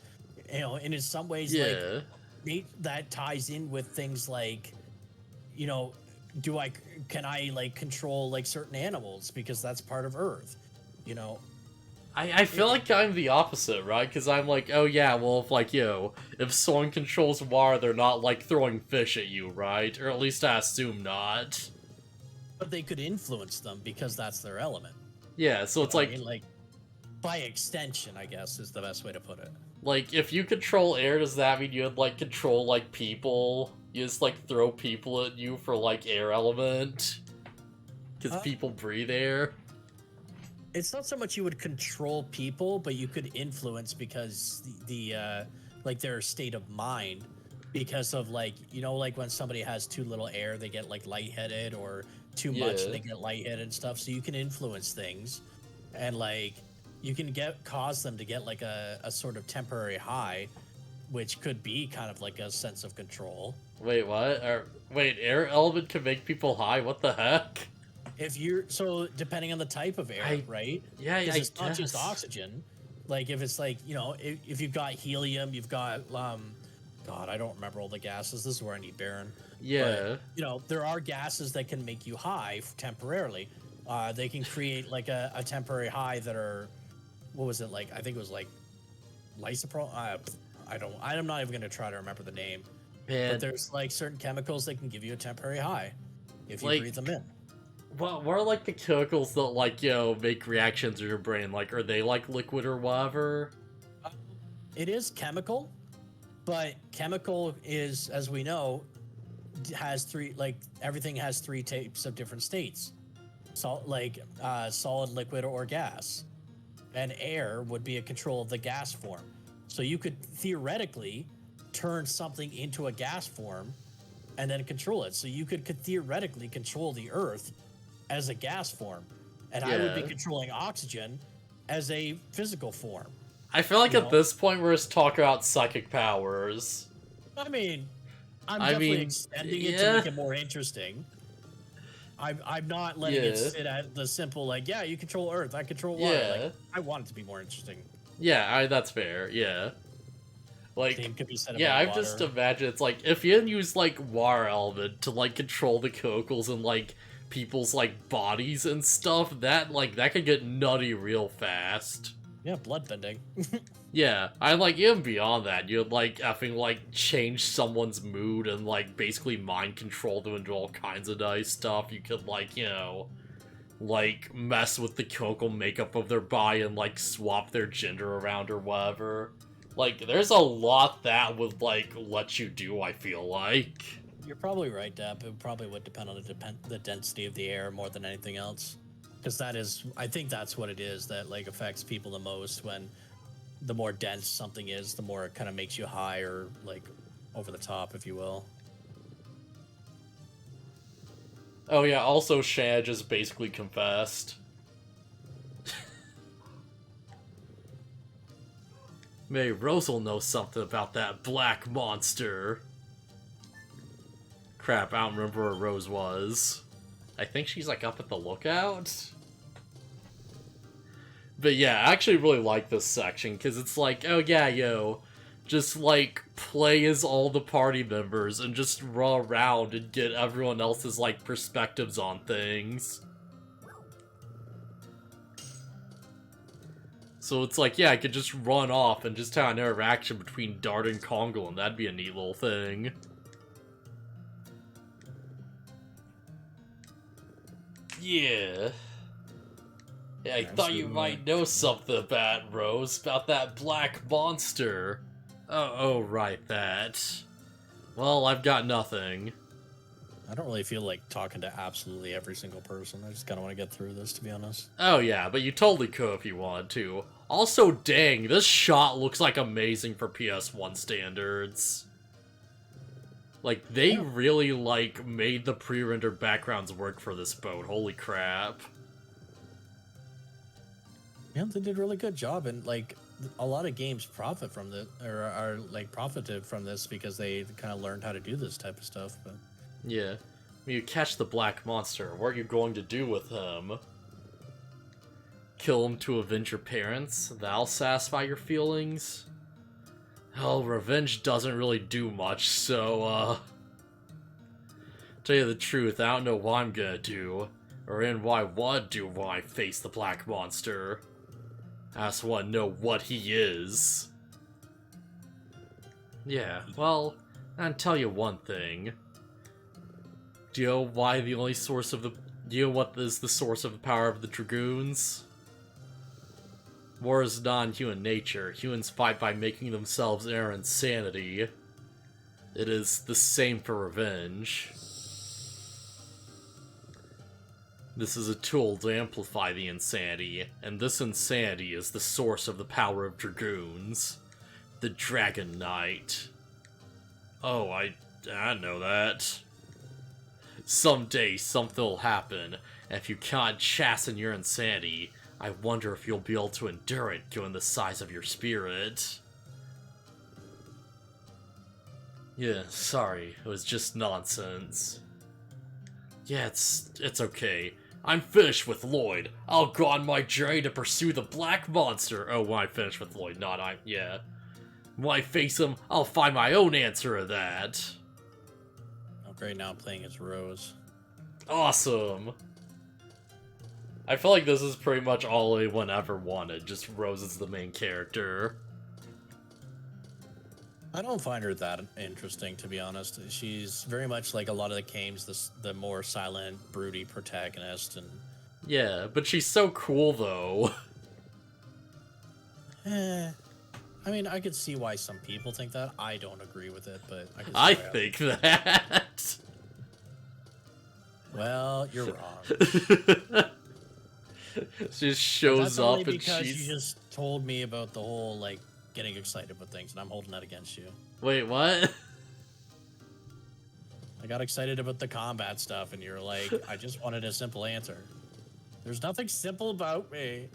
you know, and in some ways Yeah. like that ties in with things like, you know, can I like control like certain animals because that's part of earth, you know. I feel like I'm the opposite, right? Because I'm like, oh yeah, well, if like, you know, if someone controls water, they're not like throwing fish at you, right? Or at least I assume not. But they could influence them because that's their element. Yeah, so You it's know what like, I mean? Like by extension, I guess is the best way to put it. like, if you control air, does that mean you would, like, control, like, people? You just, like, throw people at you for, like, air element? Because people breathe air? It's not so much you would control people, but you could influence because like their state of mind, because of like, you know, like when somebody has too little air, they get like lightheaded, or too much and Yeah. they get lightheaded and stuff. So you can influence things, and like you can cause them to get like a sort of temporary high, which could be kind of like a sense of control. Wait, what? Wait, air element can make people high? What the heck? If you're so depending on the type of air, right? Yeah, Because I it's not just guess. oxygen. Like if it's like, you know, if you've got helium, you've got God, I don't remember all the gases. This is where I need Baron. Yeah. But you know, there are gases that can make you high temporarily. They can create like a temporary high that are, what was it like? I think it was like lysopro. I'm not even gonna try to remember the name. Man, But there's like certain chemicals that can give you a temporary high if you like, breathe them in. what are, like, the chemicals that, like, you know, make reactions in your brain? Like, are they, like, liquid or whatever? It is chemical, but chemical is, as we know, has three, like everything has three types of different states. Solid, liquid, or gas. And air would be a control of the gas form. So you could theoretically turn something into a gas form and then control it. So you could theoretically control the earth as a gas form. and I would be controlling oxygen as a physical form. I feel like at this point we're just talking about psychic powers. I mean, I'm definitely extending it to make it more interesting. I'm not letting it sit at the simple, like, yeah, you control Earth, I control water. Like, I want it to be more interesting. Yeah, that's fair, yeah. Like, Same could be said about I've water. just imagined it's like, if you use, like, water element to, like, control the Kokos and, like, people's, like, bodies and stuff, that could get nutty real fast. Yeah, bloodbending. Yeah, I like, even beyond that, you'd, like, effing, like, change someone's mood and, like, basically mind control them and do all kinds of nice stuff. You could, like, you know, like, mess with the Koko makeup of their body and, like, swap their gender around or whatever. Like, there's a lot that would, like, let you do, I feel like. You're probably right, Dap. It probably would depend on the density of the air more than anything else. Because I think that's what it is that, like, affects people the most. When the more dense something is, the more it kind of makes you high or, like, over the top, if you will. Oh yeah, also Shan just basically confessed. Maybe Rose will know something about that black monster. Crap, I don't remember where Rose was. I think she's, like, up at the lookout? But yeah, I actually really like this section, because it's like, oh yeah, yo, just, like, play as all the party members and just run around and get everyone else's, like, perspectives on things. So it's like, yeah, I could just run off and just have an interaction between Dart and Kongo, and that'd be a neat little thing. Yeah. Yeah, I thought you might know something about Rose, about that black monster. Oh, right, that. Well, I've got nothing. I don't really feel like talking to absolutely every single person. I just kind of want to get through this, to be honest. Oh yeah, but you totally could if you wanted to. Also, dang, this shot looks like amazing for PS1 standards. Like, they really, like, made the pre-rendered backgrounds work for this boat. Holy crap. Yeah, they did a really good job, and, like, a lot of games profit from this, or are, like, profited from this because they kind of learned how to do this type of stuff, but... Yeah. When you catch the black monster, what are you going to do with him? Kill him to avenge your parents? That'll satisfy your feelings? Hell, revenge doesn't really do much, so, tell you the truth, I don't know what I'm gonna do, or even what I want to do when I face the black monster. I just want to know what he is. Yeah, well, I'll tell you one thing. Do you know why the only source of the... Do you know what is the source of the power of the Dragoons? War is non-human nature. Humans fight by making themselves their insanity. It is the same for revenge. This is a tool to amplify the insanity, and this insanity is the source of the power of Dragoons. The Dragon Knight. Oh, I know that. Someday something will happen, and if you can't chasten your insanity, I wonder if you'll be able to endure it given the size of your spirit. Yeah, sorry, it was just nonsense. Yeah, it's okay. I'm finished with Lloyd. I'll go on my journey to pursue the black monster. Oh, when I finish with Lloyd, yeah. When I face him, I'll find my own answer to that. Oh, great, now I'm playing as Rose. Awesome. I feel like this is pretty much all anyone ever wanted, just Rose is the main character. I don't find her that interesting, to be honest. She's very much like a lot of the games, the more silent, broody protagonist, and... Yeah, but she's so cool, though. I mean, I could see why some people think that. I don't agree with it, but I think that. Well, you're wrong. She just shows up and because she's... you just told me about the whole, like, getting excited with things, and I'm holding that against you. Wait, what? I got excited about the combat stuff, and you're like, I just wanted a simple answer. There's nothing simple about me.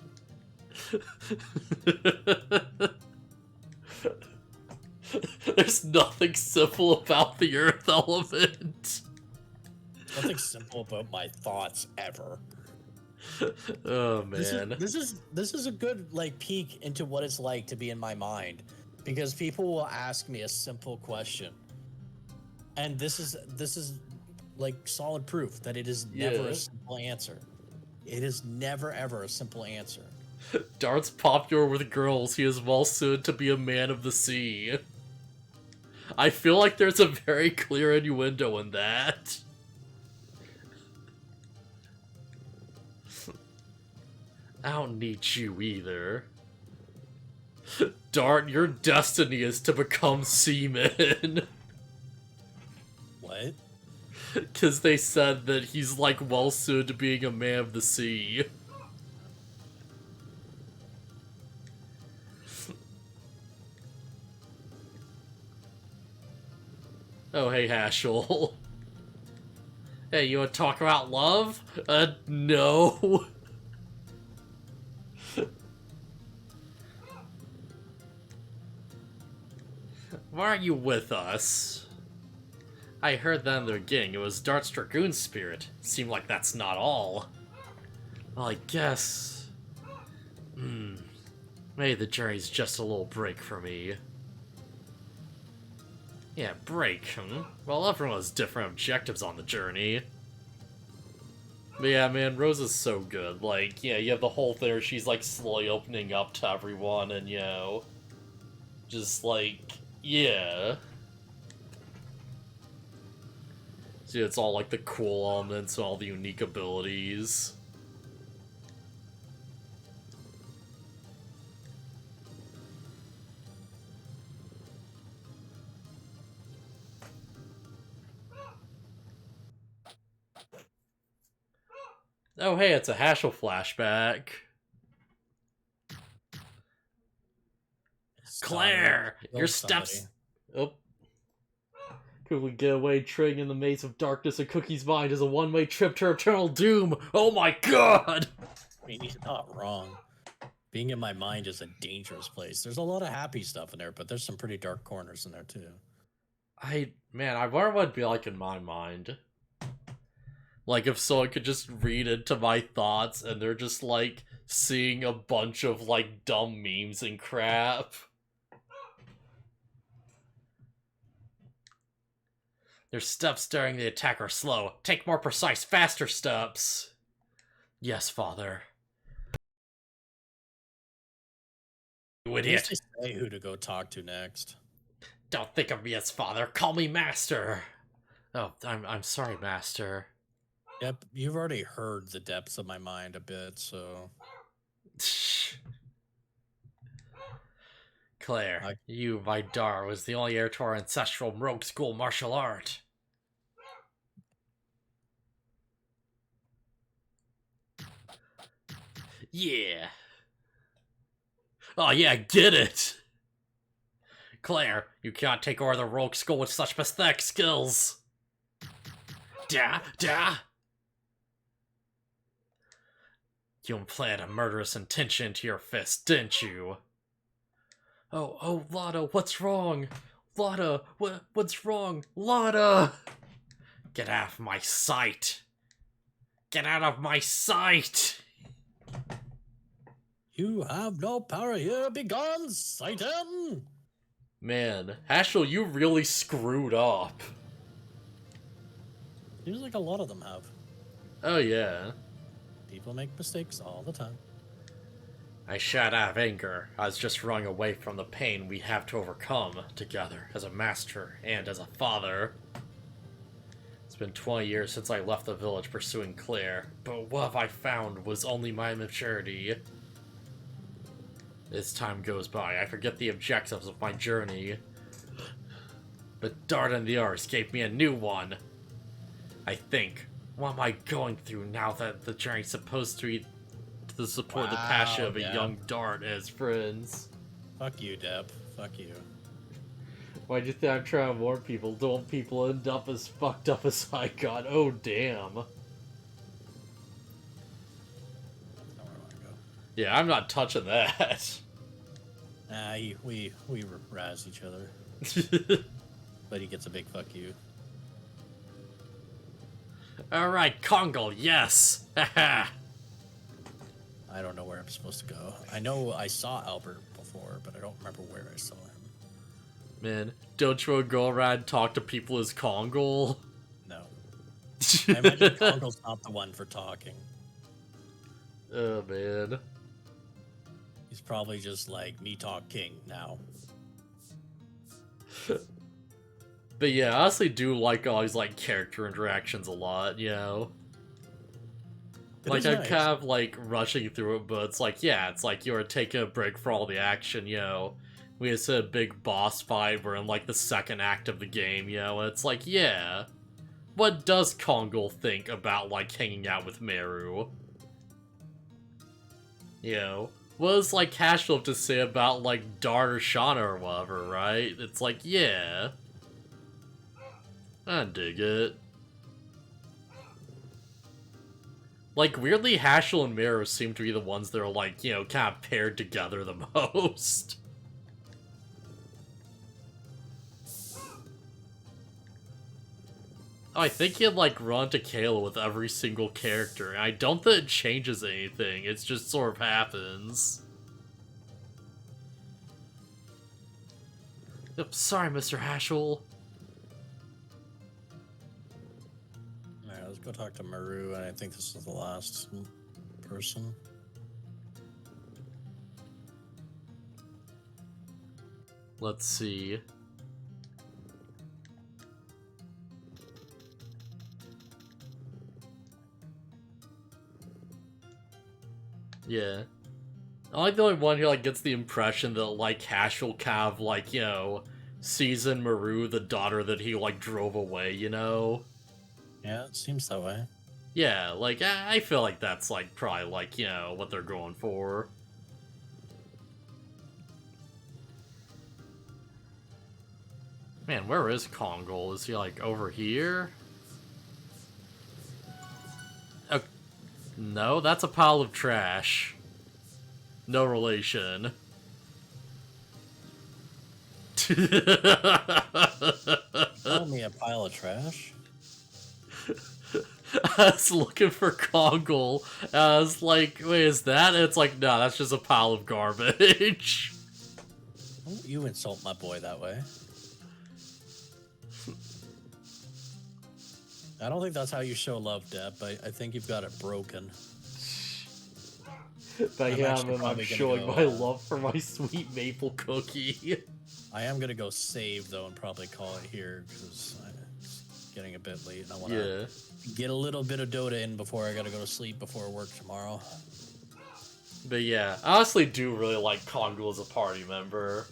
There's nothing simple about the earth element. Nothing simple about my thoughts ever. Oh man. This is a good like peek into what it's like to be in my mind, because people will ask me a simple question, and this is like solid proof that it is never a simple answer. It is never ever a simple answer. Dart's popular with girls. He is well suited to be a man of the sea. I feel like there's a very clear innuendo in that. I don't need you either. Dart, your destiny is to become seaman. What? Because they said that he's like well suited to being a man of the sea. Oh, hey, Hashel. Hey, you want to talk about love? No. Why aren't you with us? I heard that in the beginning. It was Dart's Dragoon spirit. Seemed like that's not all. Well, I guess... Maybe the journey's just a little break for me. Yeah, break, Well, everyone has different objectives on the journey. But yeah, man, Rose is so good. Like, yeah, you have the whole thing where she's, like, slowly opening up to everyone, and, you know... Just, like, yeah. See, it's all, like, the cool elements and all the unique abilities. Oh, hey, it's a Hashel flashback. Claire, your steps... Oh. Could we get away trading in the maze of darkness and Cookie's mind is a one-way trip to eternal doom? Oh my god! I mean, he's not wrong. Being in my mind is a dangerous place. There's a lot of happy stuff in there, but there's some pretty dark corners in there, too. Man, I wonder what it'd be like in my mind. Like, if someone could just read into my thoughts and they're just, like, seeing a bunch of, like, dumb memes and crap. Their steps during the attack are slow. Take more precise, faster steps. Yes, father. You idiot. Just say who to go talk to next. Don't think of me as father. Call me master. Oh, I'm sorry, master. Yep, you've already heard the depths of my mind a bit, so... Claire, you, my daughter, was the only heir to our ancestral rogue school martial art. Yeah. Oh yeah, get it! Claire, you cannot take over the rogue school with such pathetic skills. Da! You implanted a murderous intention into your fist, didn't you? Oh, Lotta, what's wrong? Lotta, what's wrong? Lotta! Get out of my sight! Get out of my sight! You have no power here, begone, Satan! Man, Hashel, you really screwed up. Seems like a lot of them have. Oh yeah. People make mistakes all the time. I shot out of anger. I was just running away from the pain we have to overcome together as a master and as a father. It's been 20 years since I left the village pursuing Claire, but what have I found was only my maturity. As time goes by, I forget the objectives of my journey. But Dart and the others gave me a new one. I think, what am I going through now that the journey's supposed to be to support the passion of a young Dart as friends? Fuck you, Deb. Fuck you. Why'd you think I'm trying to warn people? Don't people end up as fucked up as I got? Oh, damn. Yeah, I'm not touching that. Nah, we razz each other. But he gets a big fuck you. Alright, Kongal, yes! Haha! I don't know where I'm supposed to go. I know I saw Albert before, but I don't remember where I saw him. Man, don't you want to go around and talk to people as Kongal? No. I imagine Kongal's not the one for talking. Oh, man. He's probably just like, me talk king now. But yeah, I honestly do like all these, like, character interactions a lot, you know? Like, I'm nice. kind of, like, rushing through it, but it's like, yeah, it's like you're taking a break for all the action, you know? We just had a big boss fight, we're in, like, the second act of the game, you know? And it's like, yeah. What does Kongal think about, like, hanging out with Meru? You know? What does, like, Cashel have to say about, like, Dart or Shauna or whatever, right? It's like, yeah. I dig it. Like, weirdly, Hashel and Meru seem to be the ones that are, like, you know, kind of paired together the most. Oh, I think you'd, like, run to Kayla with every single character, and I don't think it changes anything, it just sort of happens. Yep, sorry, Mr. Hashel. Alright, let's go talk to Meru, and I think this is the last person. Let's see. Yeah. I like the only one who, like, gets the impression that, like, Hashel kind of, like, you know, sees in Meru the daughter that he, like, drove away, you know? Yeah, it seems that way. Yeah, like, I feel like that's, like, probably, like, you know, what they're going for. Man, where is Kongal? Is he, like, over here? No, that's a pile of trash. No relation. Call me a pile of trash? I was looking for Kongal. I was like, wait, is that? And it's like, no, that's just a pile of garbage. Don't you insult my boy that way. I don't think that's how you show love, Deb, but I think you've got it broken. But yeah, I'm showing go, my love for my sweet maple cookie. I am gonna go save though and probably call it here because it's getting a bit late and I want to get a little bit of Dota in before I gotta go to sleep before work tomorrow. But yeah, I honestly do really like Kongal as a party member.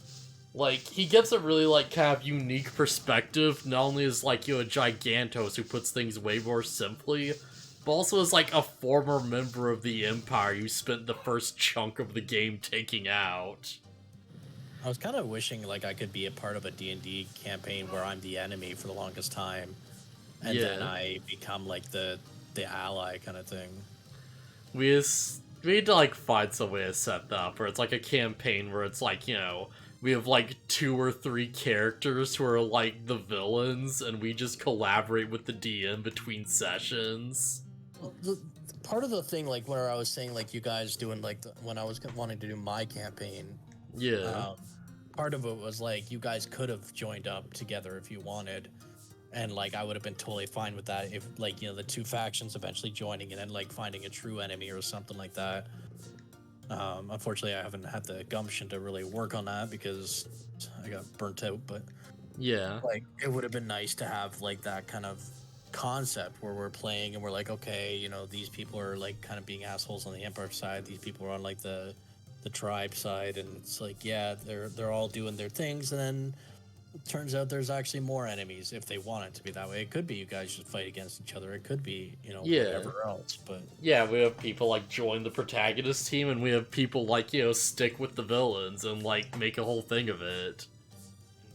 Like, he gives a really, like, kind of unique perspective, not only as, like, you know, a Gigantos who puts things way more simply, but also as, like, a former member of the Empire you spent the first chunk of the game taking out. I was kind of wishing, like, I could be a part of a D&D campaign where I'm the enemy for the longest time, and then I become, like, the ally kind of thing. We need to, like, find some way to set that up, where it's, like, a campaign where it's, like, you know, we have, like, 2 or 3 characters who are, like, the villains, and we just collaborate with the DM between sessions. Well, part of the thing, like, where I was saying, like, you guys doing, like, when I was wanting to do my campaign, part of it was, like, you guys could have joined up together if you wanted, and, like, I would have been totally fine with that if, like, you know, the 2 factions eventually joining and then, like, finding a true enemy or something like that. Unfortunately, I haven't had the gumption to really work on that because I got burnt out, but like, it would have been nice to have, like, that kind of concept where we're playing and we're like, okay, you know, these people are, like, kind of being assholes on the Empire side, these people are on, like, the tribe side, and it's like, yeah, they're all doing their things, and then it turns out there's actually more enemies if they want it to be that way. It could be you guys just fight against each other. It could be, you know, whatever else. But yeah, we have people like join the protagonist team, and we have people like, you know, stick with the villains and like make a whole thing of it.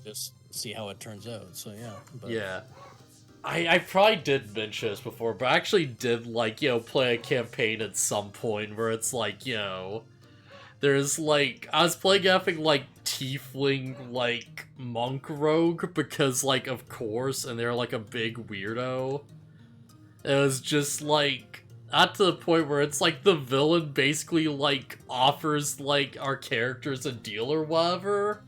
Just see how it turns out. So yeah. But... yeah. I probably did mention this before, but I actually did, like, you know, play a campaign at some point where it's like, you know, There's like I was playing having like tiefling like monk rogue because like of course, and they're like a big weirdo. It was just like not to the point where it's like the villain basically like offers like our characters a deal or whatever.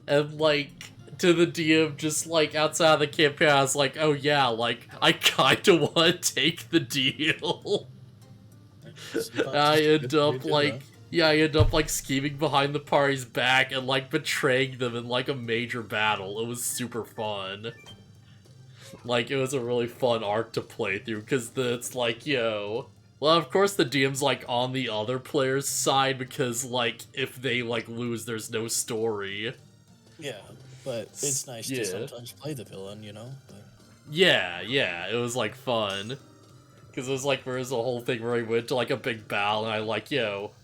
And like to the DM just like outside of the campaign I was like, oh yeah, like I kinda wanna take the deal. I end up like I end up like scheming behind the party's back and like betraying them in like a major battle. It was super fun. Like, it was a really fun arc to play through, because it's like, yo... Well, of course the DM's, like, on the other player's side, because, like, if they, like, lose, there's no story. Yeah, but it's nice to sometimes play the villain, you know? But... Yeah, it was, like, fun. Because it was, like, there was a whole thing where I went to, like, a big battle, and I, like,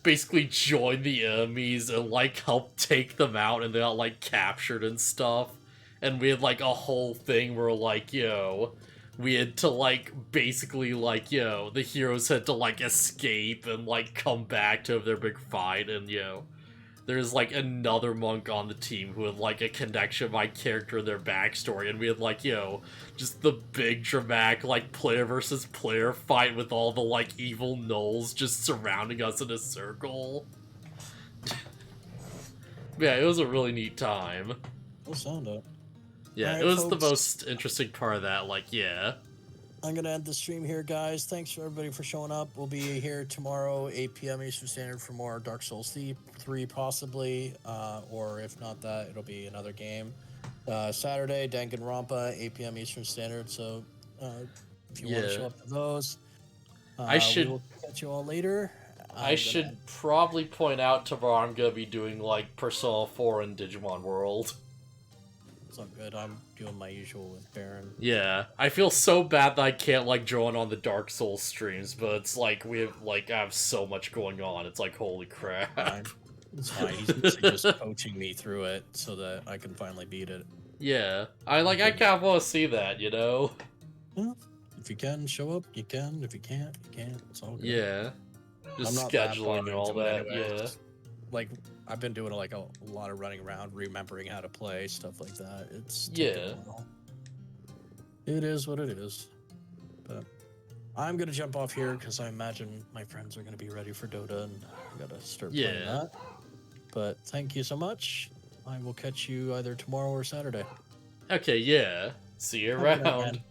basically joined the enemies and, like, helped take them out, and they got, like, captured and stuff. And we had, like, a whole thing where, like, we had to, like, basically, like, the heroes had to, like, escape and, like, come back to have their big fight, and, there's, like, another monk on the team who had, like, a connection to my character and their backstory, and we had, like, just the big dramatic, like, player versus player fight with all the, like, evil gnolls just surrounding us in a circle. Yeah, it was a really neat time. We'll sound it. Yeah, right, it was folks. the most interesting part of that, like, yeah. I'm going to end the stream here, guys. Thanks for everybody for showing up. We'll be here tomorrow, 8 p.m. Eastern Standard for more Dark Souls 3 possibly, or if not that, it'll be another game. Saturday, Danganronpa, 8 p.m. Eastern Standard, so if you want to show up to those, we will catch you all later. I should probably point out tomorrow I'm going to be doing, like, Persona 4 and Digimon World. It's all good. I'm doing my usual with Baron. Yeah, I feel so bad that I can't, like, join on the Dark Souls streams, but it's like, I have so much going on. It's like, holy crap. It's fine. He's just coaching me through it so that I can finally beat it. Yeah. I kind of want to see that, you know? Well, if you can show up, you can. If you can't, you can't. It's all good. Yeah. Just scheduling and all that, anyway. Like, I've been doing like a lot of running around, remembering how to play, stuff like that. It's taken a while. It is what it is. But I'm gonna jump off here because I imagine my friends are gonna be ready for Dota, and I gotta start playing that. But thank you so much. I will catch you either tomorrow or Saturday. Okay, yeah. See you around.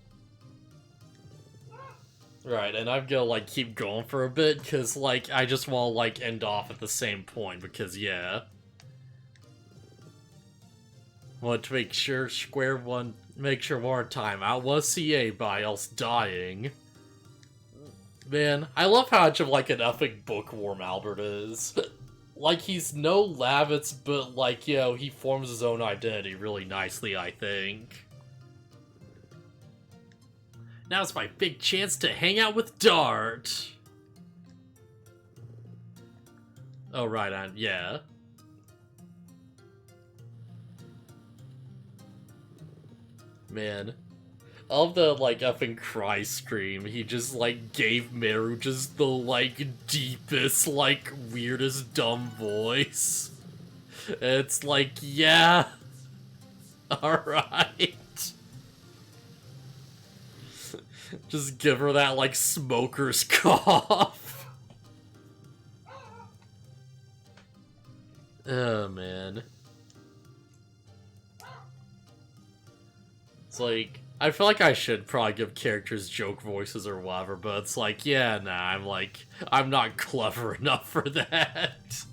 Right, and I'm gonna, like, keep going for a bit, because, like, I just want to, like, end off at the same point, because, yeah. Want to make sure Square One, make sure more time. I was CA by else dying. Man, I love how much of, like, an epic bookworm Albert is. Like, he's no Lavitz, but, like, he forms his own identity really nicely, I think. Now it's my big chance to hang out with Dart. Oh, right on, yeah. Man. I love the, like, effing cry scream. He just, like, gave Meru just the, like, deepest, like, weirdest dumb voice. It's like, yeah. Alright. Just give her that, like, smoker's cough. Oh, man. It's like, I feel like I should probably give characters joke voices or whatever, but it's like, yeah, nah, I'm not clever enough for that.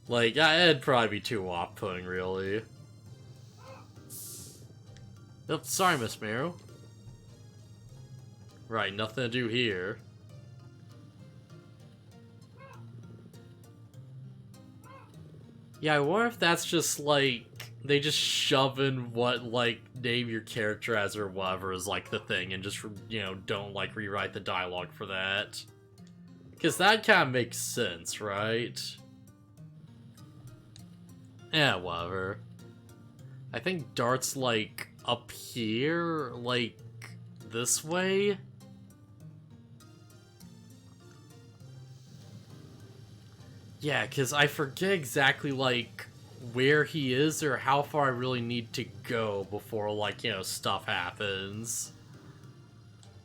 Like, it'd probably be too off-putting, really. Oh, sorry, Miss Meru. Right, nothing to do here. Yeah, I wonder if that's just, like, they just shove in what, like, name your character as or whatever is, like, the thing, and just, don't, like, rewrite the dialogue for that. Because that kind of makes sense, right? Yeah, whatever. I think Dart's, like, up here, like, this way? Yeah, because I forget exactly, like, where he is or how far I really need to go before, like, you know, stuff happens.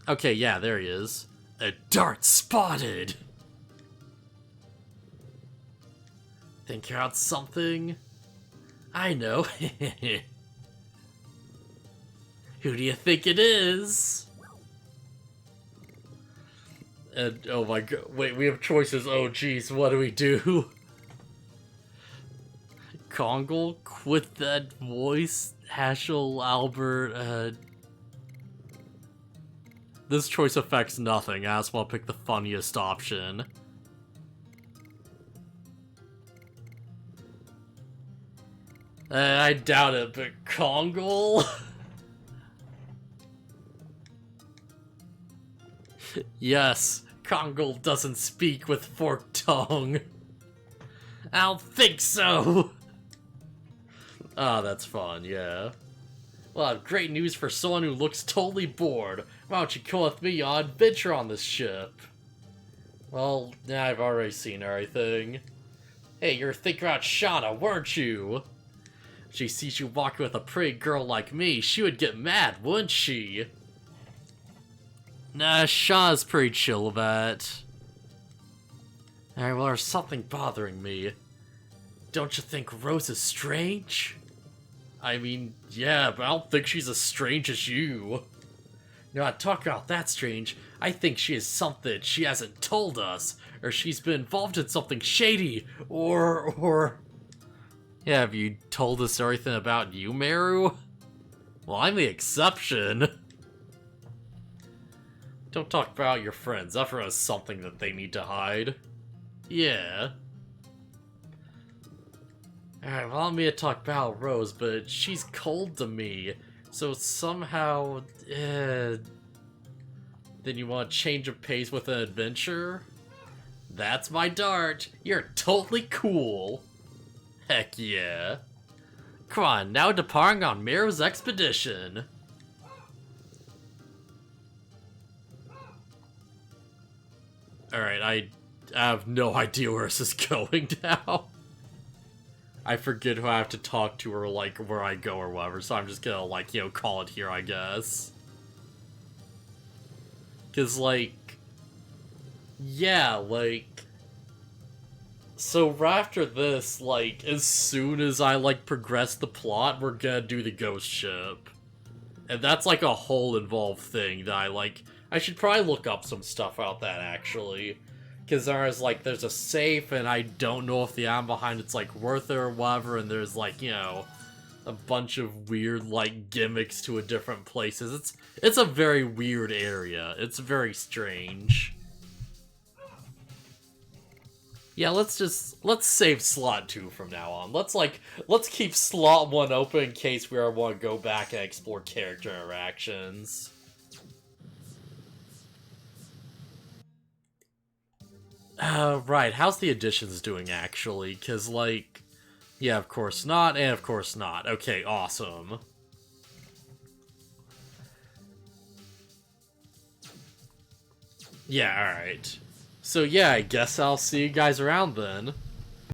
Okay, yeah, there he is. A dart spotted! Think you're out something? I know. Who do you think it is? And, oh my god, wait, we have choices. Oh jeez, what do we do? Kongle, quit that voice. Hashel, Albert, This choice affects nothing. I just want to pick the funniest option. I doubt it, but Kongle? Yes, Kongle doesn't speak with forked tongue. I don't think so! Ah, that's fun, yeah. Well, I have great news for someone who looks totally bored. Why don't you come with me on an adventure on this ship? Well, yeah, I've already seen everything. Hey, you're thinking about Shauna, weren't you? She sees you walking with a pretty girl like me, she would get mad, wouldn't she? Nah, Shauna's pretty chill about it. Alright, well, there's something bothering me. Don't you think Rose is strange? I mean, yeah, but I don't think she's as strange as you. No, I talk about that strange. I think she is something she hasn't told us, or she's been involved in something shady, or... Yeah, have you told us everything about you, Meru? Well, I'm the exception. Don't talk about your friends. Everyone has something that they need to hide. Yeah. Alright, well, I'm gonna talk about Rose, but she's cold to me. So somehow, then you want to change of pace with an adventure? That's my dart. You're totally cool. Heck yeah. Come on, now departing on Meru's expedition. Alright, I have no idea where this is going now. I forget who I have to talk to or, like, where I go or whatever, so I'm just gonna, like, you know, call it here, I guess. Because, like... Yeah, like... So, right after this, like, as soon as I, like, progress the plot, we're gonna do the ghost ship. And that's, like, a whole involved thing that I should probably look up some stuff about that, actually. Because there's a safe, and I don't know if the item behind it's, like, worth it or whatever, and there's, like, you know, a bunch of weird, like, gimmicks to a different places. It's a very weird area. It's very strange. Yeah, let's save slot 2 from now on. Let's keep slot 1 open in case we ever want to go back and explore character interactions. Right, how's the additions doing, actually? Because, like, yeah, of course not, and of course not. Okay, awesome. Yeah, alright. So yeah, I guess I'll see you guys around then.